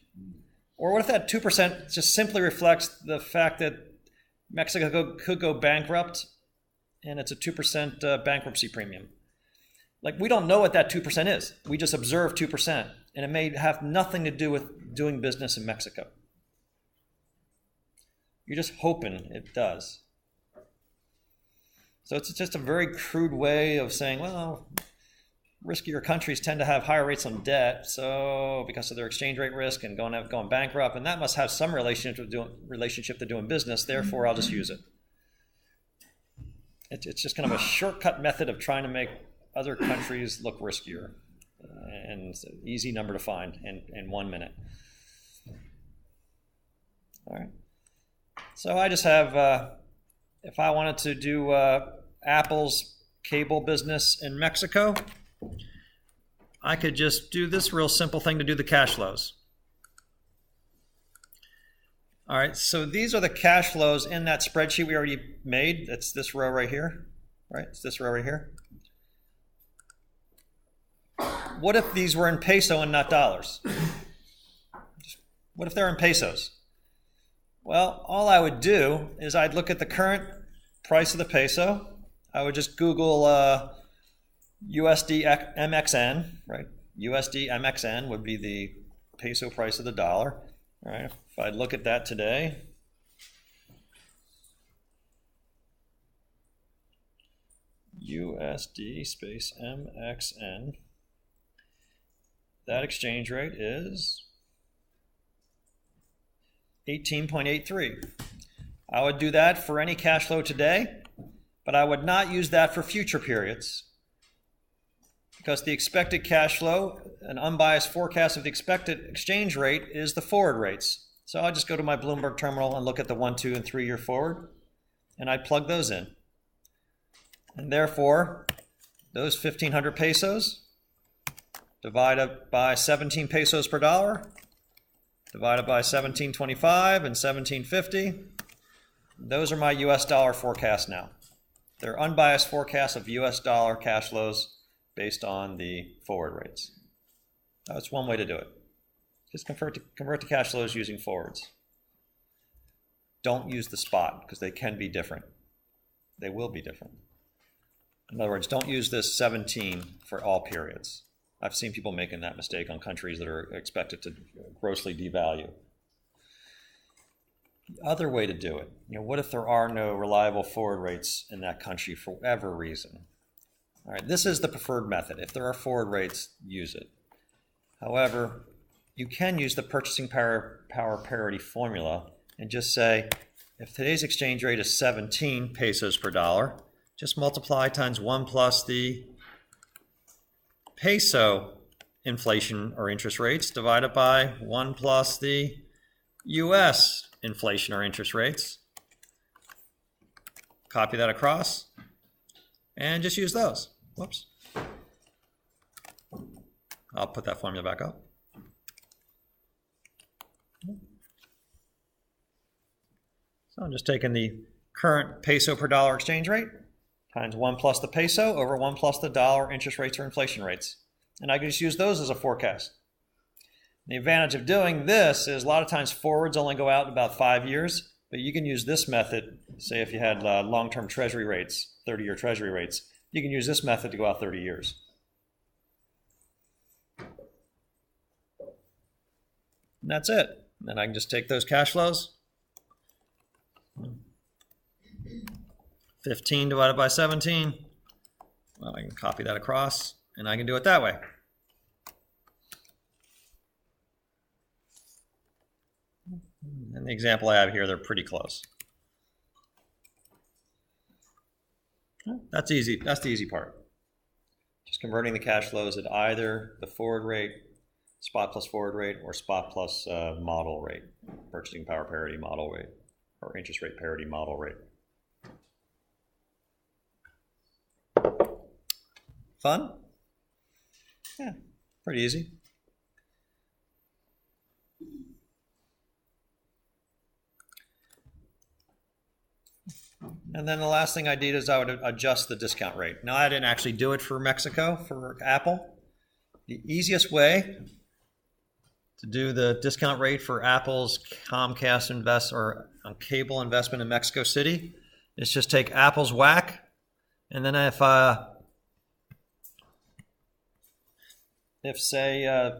Or what if that 2% just simply reflects the fact that Mexico could go bankrupt and it's a 2% bankruptcy premium? Like, we don't know what that 2% is. We just observe 2%, and it may have nothing to do with doing business in Mexico. You're just hoping it does. So it's just a very crude way of saying, well, riskier countries tend to have higher rates on debt, so because of their exchange rate risk and going bankrupt, and that must have some relationship to doing business, therefore I'll just use it. It's just kind of a shortcut method of trying to make other countries look riskier, and it's an easy number to find in 1 minute. All right. So I just have, if I wanted to do Apple's cable business in Mexico, I could just do this real simple thing to do the cash flows. All right, so these are the cash flows in that spreadsheet we already made. It's this row right here, right? It's this row right here. What if these were in peso and not dollars? What if they're in pesos? Well, all I would do is I'd look at the current price of the peso. I would just Google USD MXN, right? USD MXN would be the peso price of the dollar. All right, if I look at that today, USD space MXN, that exchange rate is 18.83. I would do that for any cash flow today, but I would not use that for future periods, because the expected cash flow, an unbiased forecast of the expected exchange rate, is the forward rates. So I'll just go to my Bloomberg terminal and look at the 1, 2, and 3 year forward, and I'd plug those in. And therefore, those 1,500 pesos divided by 17 pesos per dollar, divided by 17.25 and 17.50, those are my US dollar forecasts now. They're unbiased forecasts of US dollar cash flows based on the forward rates. That's one way to do it. Just convert to cash flows using forwards. Don't use the spot, because they can be different. They will be different. In other words, don't use this 17 for all periods. I've seen people making that mistake on countries that are expected to grossly devalue. The other way to do it, what if there are no reliable forward rates in that country for whatever reason? All right, this is the preferred method. If there are forward rates, use it. However, you can use the purchasing power parity formula and just say, if today's exchange rate is 17 pesos per dollar, just multiply times 1 plus the peso inflation or interest rates divided by 1 plus the US inflation or interest rates. Copy that across and just use those. Whoops. I'll put that formula back up. So I'm just taking the current peso per dollar exchange rate times 1 plus the peso over 1 plus the dollar interest rates or inflation rates. And I can just use those as a forecast. The advantage of doing this is a lot of times forwards only go out in about 5 years, but you can use this method, say if you had long-term treasury rates, 30-year treasury rates, you can use this method to go out 30 years. And that's it. And then I can just take those cash flows. 15 divided by 17. Well, I can copy that across, and I can do it that way. And the example I have here, they're pretty close. That's easy. That's the easy part. Just converting the cash flows at either the forward rate, spot plus forward rate, or spot plus model rate, purchasing power parity model rate. or interest rate parity model rate. Fun? Yeah, pretty easy. And then the last thing I did is I would adjust the discount rate. Now, I didn't actually do it for Mexico, for Apple. The easiest way to do the discount rate for Apple's Comcast cable investment in Mexico City is just take Apple's WACC, and then if say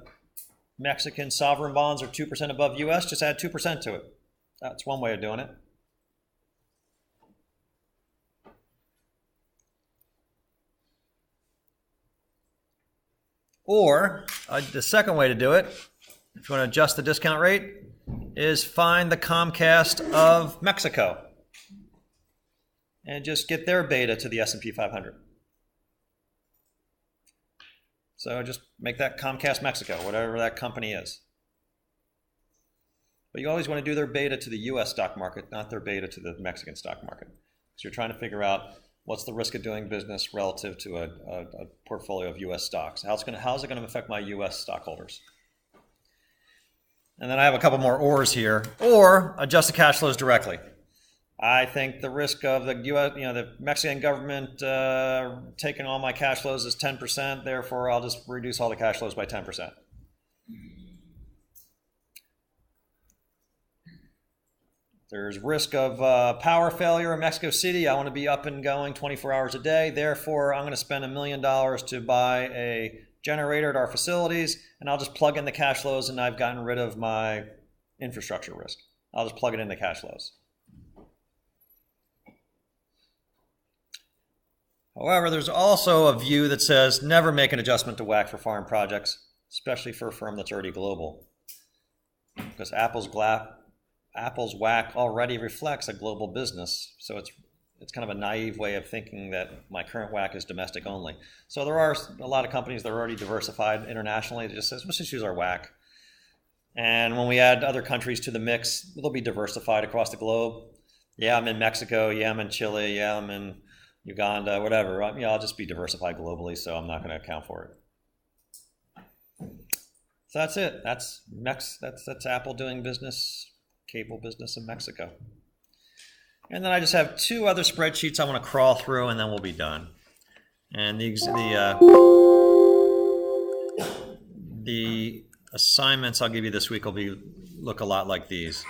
Mexican sovereign bonds are 2% above US, just add 2% to it. That's one way of doing it. Or the second way to do it, if you want to adjust the discount rate, is find the Comcast of Mexico and just get their beta to the S&P 500. So just make that Comcast Mexico, whatever that company is. But you always want to do their beta to the US stock market, not their beta to the Mexican stock market. So you're trying to figure out what's the risk of doing business relative to a portfolio of US stocks. How's it going to affect my US stockholders? And then I have a couple more ors here. Or adjust the cash flows directly. I think the risk of the US, the Mexican government taking all my cash flows is 10%. Therefore, I'll just reduce all the cash flows by 10%. There's risk of power failure in Mexico City. I want to be up and going 24 hours a day. Therefore, I'm going to spend $1 million to buy a generator at our facilities, and I'll just plug in the cash flows, and I've gotten rid of my infrastructure risk. I'll just plug it in the cash flows. However, there's also a view that says never make an adjustment to WACC for foreign projects, especially for a firm that's already global, because Apple's WACC already reflects a global business, so it's kind of a naive way of thinking that my current WACC is domestic only. So there are a lot of companies that are already diversified internationally that just says, let's just use our WACC. And when we add other countries to the mix, they'll be diversified across the globe. Yeah, I'm in Mexico. Yeah, I'm in Chile. Yeah, I'm in Uganda, whatever. I'll just be diversified globally, so I'm not going to account for it. So that's it. That's Apple doing business, cable business in Mexico. And then I just have two other spreadsheets I want to crawl through, and then we'll be done. And the assignments I'll give you this week will look a lot like these.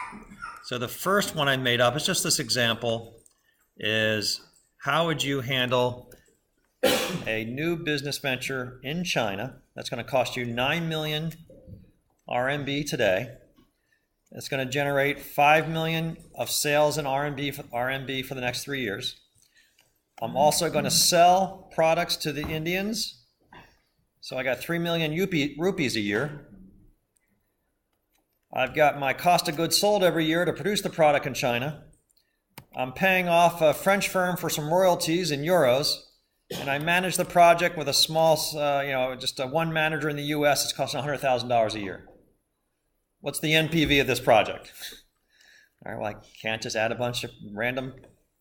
So the first one I made up is just this example is how would you handle a new business venture in China that's going to cost you 9 million RMB today. It's going to generate 5 million of sales in RMB for the next 3 years. I'm also going to sell products to the Indians. So I got 3 million rupees a year. I've got my cost of goods sold every year to produce the product in China. I'm paying off a French firm for some royalties in euros. And I manage the project with a small, just one manager in the US. It's costing $100,000 a year. What's the NPV of this project? All right, well, I can't just add a bunch of random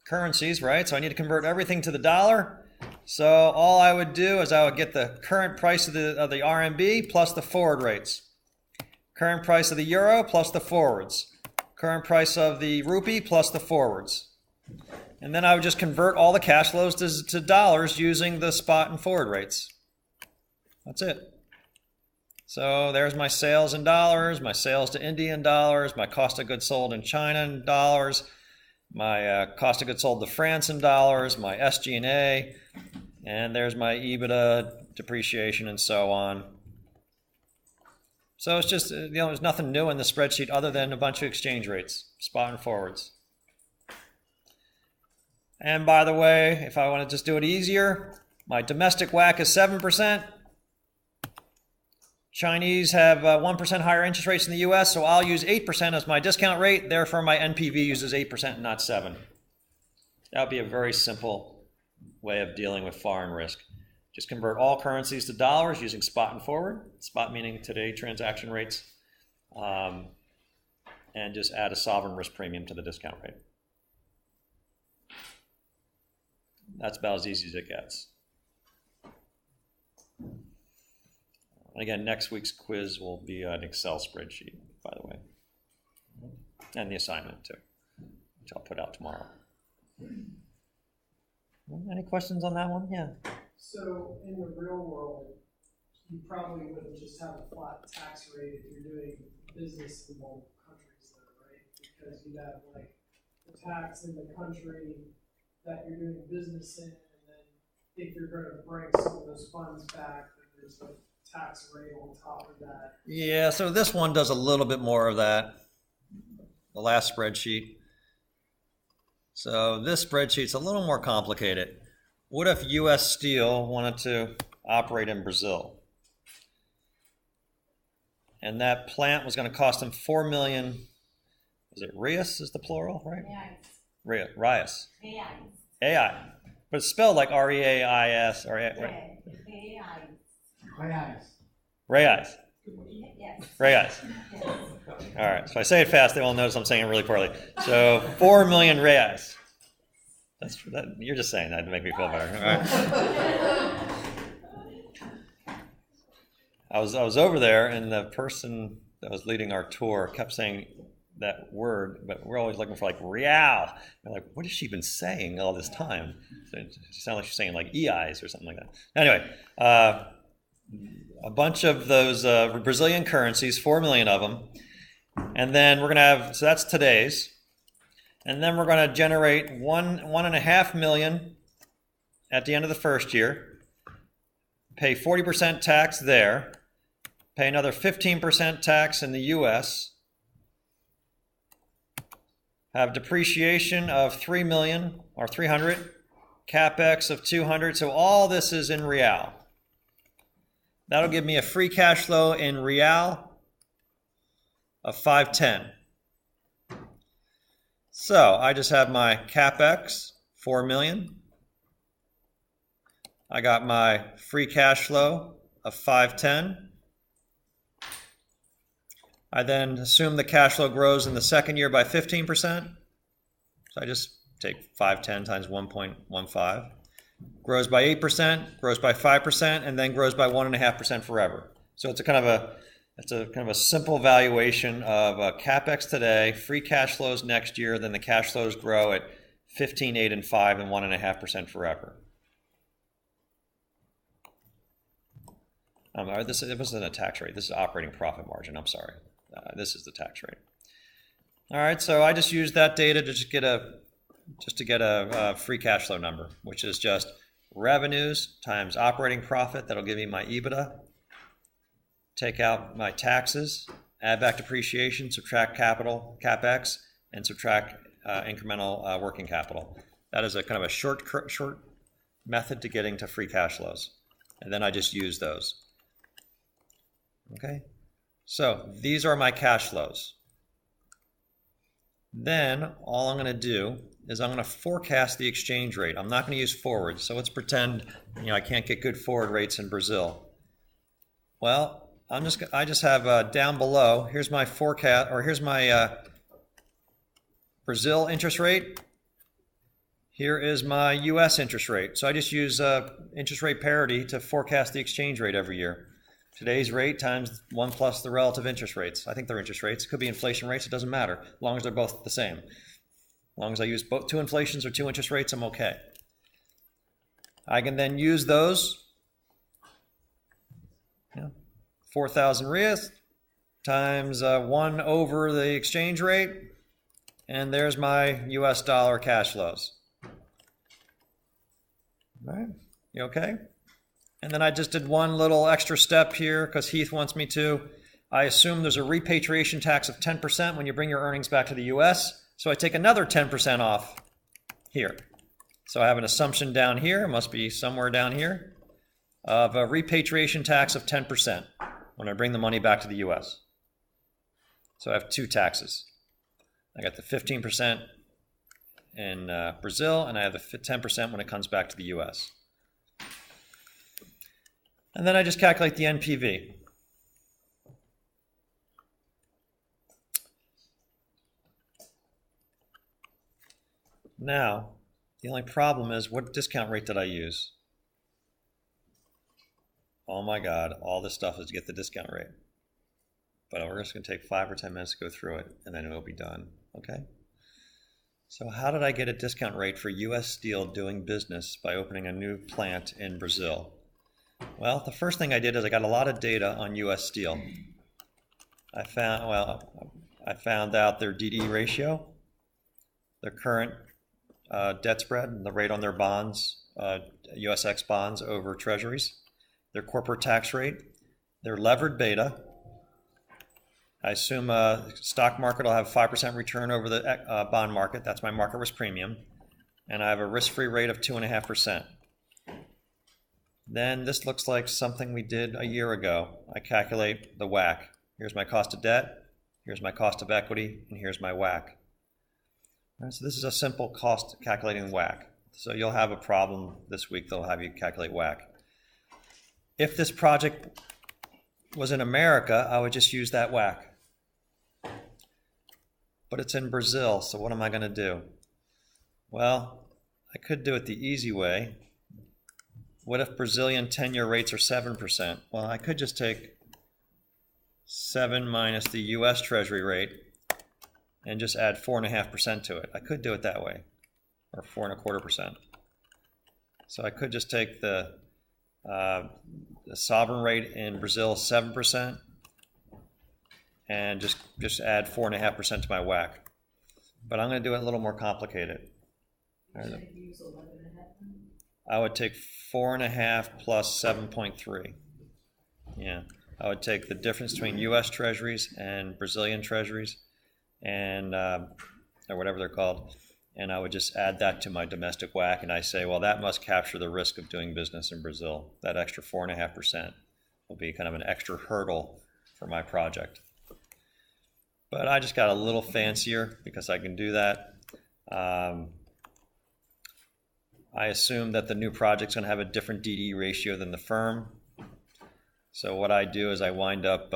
currencies, right? So I need to convert everything to the dollar. So all I would do is I would get the current price of the RMB plus the forward rates. Current price of the euro plus the forwards. Current price of the rupee plus the forwards. And then I would just convert all the cash flows to dollars using the spot and forward rates. That's it. So there's my sales in dollars, my sales to India in dollars, my cost of goods sold in China in dollars, my cost of goods sold to France in dollars, my SG&A, and there's my EBITDA, depreciation, and so on. So it's just, there's nothing new in the spreadsheet other than a bunch of exchange rates, spot and forwards. And by the way, if I want to just do it easier, my domestic WACC is 7%. Chinese have 1% higher interest rates in the US, so I'll use 8% as my discount rate. Therefore, my NPV uses 8% and not 7%. That would be a very simple way of dealing with foreign risk. Just convert all currencies to dollars using spot and forward. Spot meaning today transaction rates. And and just add a sovereign risk premium to the discount rate. That's about as easy as it gets. And again, next week's quiz will be an Excel spreadsheet, by the way, and the assignment too, which I'll put out tomorrow. Any questions on that one? Yeah.
So in the real world, you probably wouldn't just have a flat tax rate if you're doing business in multiple countries though, right? Because you'd have like the tax in the country that you're doing business in, and then if you're gonna bring some of those funds back, then there's a tax rate on top of that.
Yeah, so this one does a little bit more of that, the last spreadsheet. So this spreadsheet's a little more complicated. What if U.S. Steel wanted to operate in Brazil? And that plant was going to cost them 4 million, is it Reais is the plural, right? Reais. Reais. AI. But it's spelled like R-E-A-I-S. Or Reais.
Yes.
Reais. All right, so if I say it fast, they won't notice I'm saying it really poorly. So 4 million reais. You're just saying that to make me feel better. All right. I was over there, and the person that was leading our tour kept saying that word, but we're always looking for like real. We're like, what has she been saying all this time? It sounds like she's saying like EIs or something like that. Anyway, a bunch of those Brazilian currencies, 4 million of them. And then we're going to have, so that's today's. And then we're going to generate 1.5 million at the end of the first year, pay 40% tax there, pay another 15% tax in the US, have depreciation of 3 million or 300, capex of 200. So all this is in real. That'll give me a free cash flow in real of 510. So I just have my capex, 4 million. I got my free cash flow of 510. I then assume the cash flow grows in the second year by 15%. So I just take 510 times 1.15. Grows by 8%, grows by 5%, and then grows by 1.5% forever. So it's a kind of a simple valuation of capex today, free cash flows next year, then the cash flows grow at 15, 8, and 5, and 1.5% forever. It wasn't a tax rate. This is operating profit margin. I'm sorry. This is the tax rate. All right, so I just used that data to just to get a free cash flow number, which is just revenues times operating profit. That'll give me my EBITDA. Take out my taxes, add back depreciation, subtract capital, capex, and subtract incremental working capital. That is a kind of a short method to getting to free cash flows. And then I just use those. Okay, so these are my cash flows. Then all I'm going to do is I'm going to forecast the exchange rate. I'm not going to use forwards. So let's pretend I can't get good forward rates in Brazil. Well, I just have down below. Here's my forecast, or here's my Brazil interest rate. Here is my U.S. interest rate. So I just use interest rate parity to forecast the exchange rate every year. Today's rate times 1 plus the relative interest rates. I think they're interest rates. It could be inflation rates. It doesn't matter, as long as they're both the same. As long as I use both 2 inflations or 2 interest rates, I'm okay. I can then use those. 4,000 reais times 1 over the exchange rate. And there's my US dollar cash flows. All right, you okay? And then I just did one little extra step here because Heath wants me to. I assume there's a repatriation tax of 10% when you bring your earnings back to the US. So I take another 10% off here. So I have an assumption down here, it must be somewhere down here, of a repatriation tax of 10% when I bring the money back to the US. So I have 2 taxes. I got the 15% in Brazil, and I have the 10% when it comes back to the US. And then I just calculate the NPV. Now, the only problem is, what discount rate did I use? Oh my God, all this stuff is to get the discount rate. But we're just going to take 5 or 10 minutes to go through it, and then it'll be done, okay? So how did I get a discount rate for U.S. Steel doing business by opening a new plant in Brazil? Well, the first thing I did is I got a lot of data on U.S. Steel. I found out their DD ratio, their current debt spread, the rate on their bonds, USX bonds over treasuries, their corporate tax rate, their levered beta. I assume stock market will have 5% return over the bond market. That's my market risk premium. And I have a risk-free rate of 2.5%. Then this looks like something we did a year ago. I calculate the WACC. Here's my cost of debt, here's my cost of equity, and here's my WACC. All right, so this is a simple cost calculating WACC. So you'll have a problem this week, they'll have you calculate WACC. If this project was in America, I would just use that WACC. But it's in Brazil, so what am I going to do? Well, I could do it the easy way. What if Brazilian 10-year rates are 7%? Well, I could just take 7 minus the US Treasury rate and just add 4.5% to it. I could do it that way, or 4.25%. So I could just take the sovereign rate in Brazil 7% and just add 4.5% to my WACC. But I'm going to do it a little more complicated. I would take 4.5 plus 7.3. Yeah, I would take the difference between U.S. Treasuries and Brazilian Treasuries, and or whatever they're called, and I would just add that to my domestic WACC, and I say, well, that must capture the risk of doing business in Brazil. That extra 4.5% will be kind of an extra hurdle for my project. But I just got a little fancier because I can do that. I assume that the new project's going to have a different DD ratio than the firm. So what I do is I wind up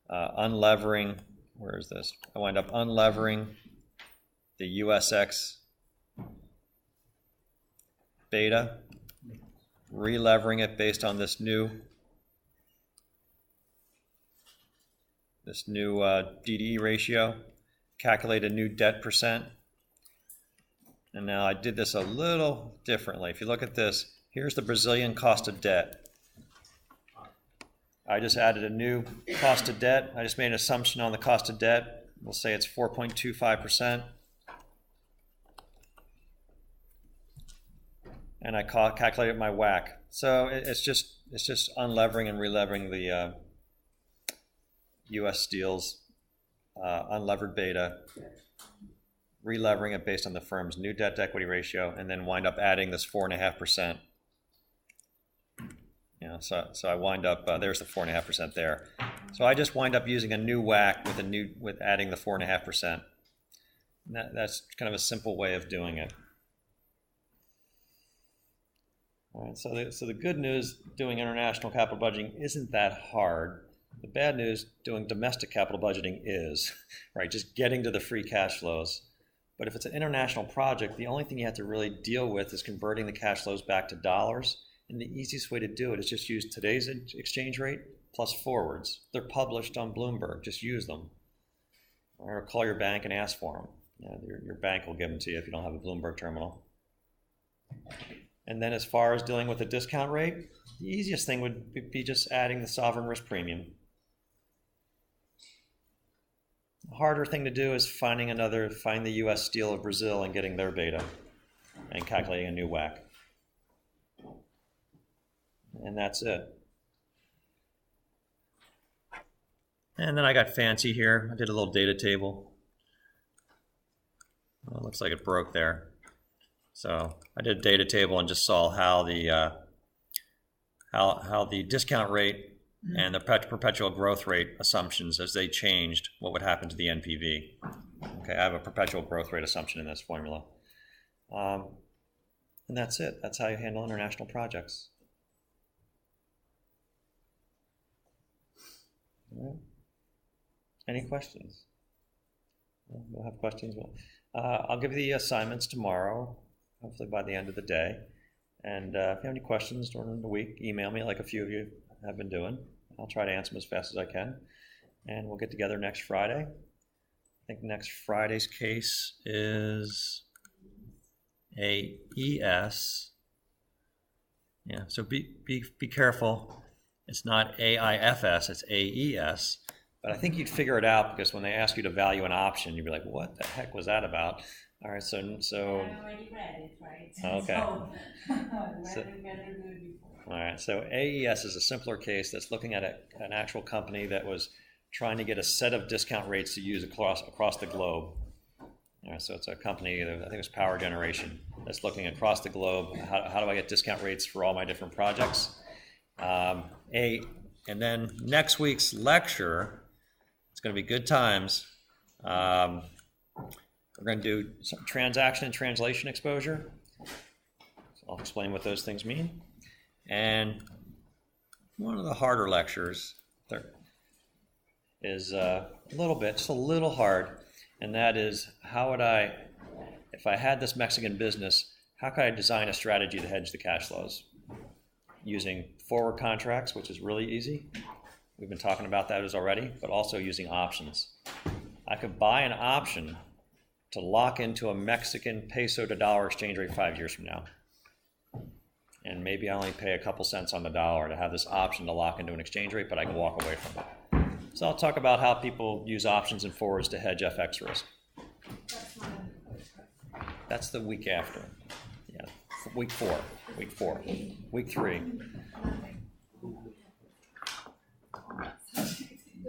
unlevering, where is this? I wind up unlevering the USX beta, relevering it based on this new DD ratio, calculate a new debt percent. And now I did this a little differently. If you look at this, here's the Brazilian cost of debt. I just added a new cost of debt. I just made an assumption on the cost of debt. We'll say it's 4.25%. And I calculated my WACC. So it's just unlevering and relevering the U.S. Steel's unlevered beta, relevering it based on the firm's new debt to equity ratio, and then wind up adding this 4.5%. You know, so I wind up there's the 4.5% there. So I just wind up using a new WACC with adding the 4.5%. That's kind of a simple way of doing it. All right, so the good news doing international capital budgeting isn't that hard. The bad news doing domestic capital budgeting is, right, just getting to the free cash flows. But if it's an international project, the only thing you have to really deal with is converting the cash flows back to dollars. And the easiest way to do it is just use today's exchange rate plus forwards. They're published on Bloomberg. Just use them. Or call your bank and ask for them. You know, your bank will give them to you if you don't have a Bloomberg terminal. And then as far as dealing with the discount rate, the easiest thing would be just adding the sovereign risk premium. The harder thing to do is find the U.S. Steel of Brazil and getting their beta and calculating a new WACC. And that's it. And then I got fancy here. I did a little data table. Well, it looks like it broke there. So I did a data table and just saw how the discount rate and the perpetual growth rate assumptions, as they changed, what would happen to the NPV. Okay, I have a perpetual growth rate assumption in this formula. And that's it. That's how you handle international projects. All right. Any questions? We'll have questions. I'll give you the assignments tomorrow, hopefully by the end of the day. And if you have any questions during the week, email me like a few of you have been doing. I'll try to answer them as fast as I can. And we'll get together next Friday. I think next Friday's case is a ES. Yeah, so be careful. It's not AIFS, it's AES. But I think you'd figure it out because when they ask you to value an option, you'd be like, what the heck was that about? All right, so
I already read it, right?
Okay.
So, rather do it before.
all right, so AES is a simpler case that's looking at an actual company that was trying to get a set of discount rates to use across the globe. All right, so it's a company, I think it was Power Generation, that's looking across the globe. How do I get discount rates for all my different projects? And then next week's lecture, it's going to be good times. We're going to do some transaction and translation exposure. So I'll explain what those things mean. And one of the harder lectures is just a little hard, and that is how would I, if I had this Mexican business, how could I design a strategy to hedge the cash flows? Using forward contracts, which is really easy. We've been talking about that already, but also using options. I could buy an option to lock into a Mexican peso to dollar exchange rate 5 years from now. And maybe I only pay a couple cents on the dollar to have this option to lock into an exchange rate, but I can walk away from it. So I'll talk about how people use options and forwards to hedge FX risk. That's the week after. Yeah, week 4. Week 3.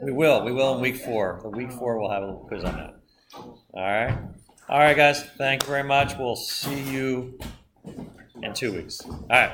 We will in week 4. The week 4 we'll have a little quiz on that. All right, guys. Thank you very much. We'll see you in 2 weeks. All right.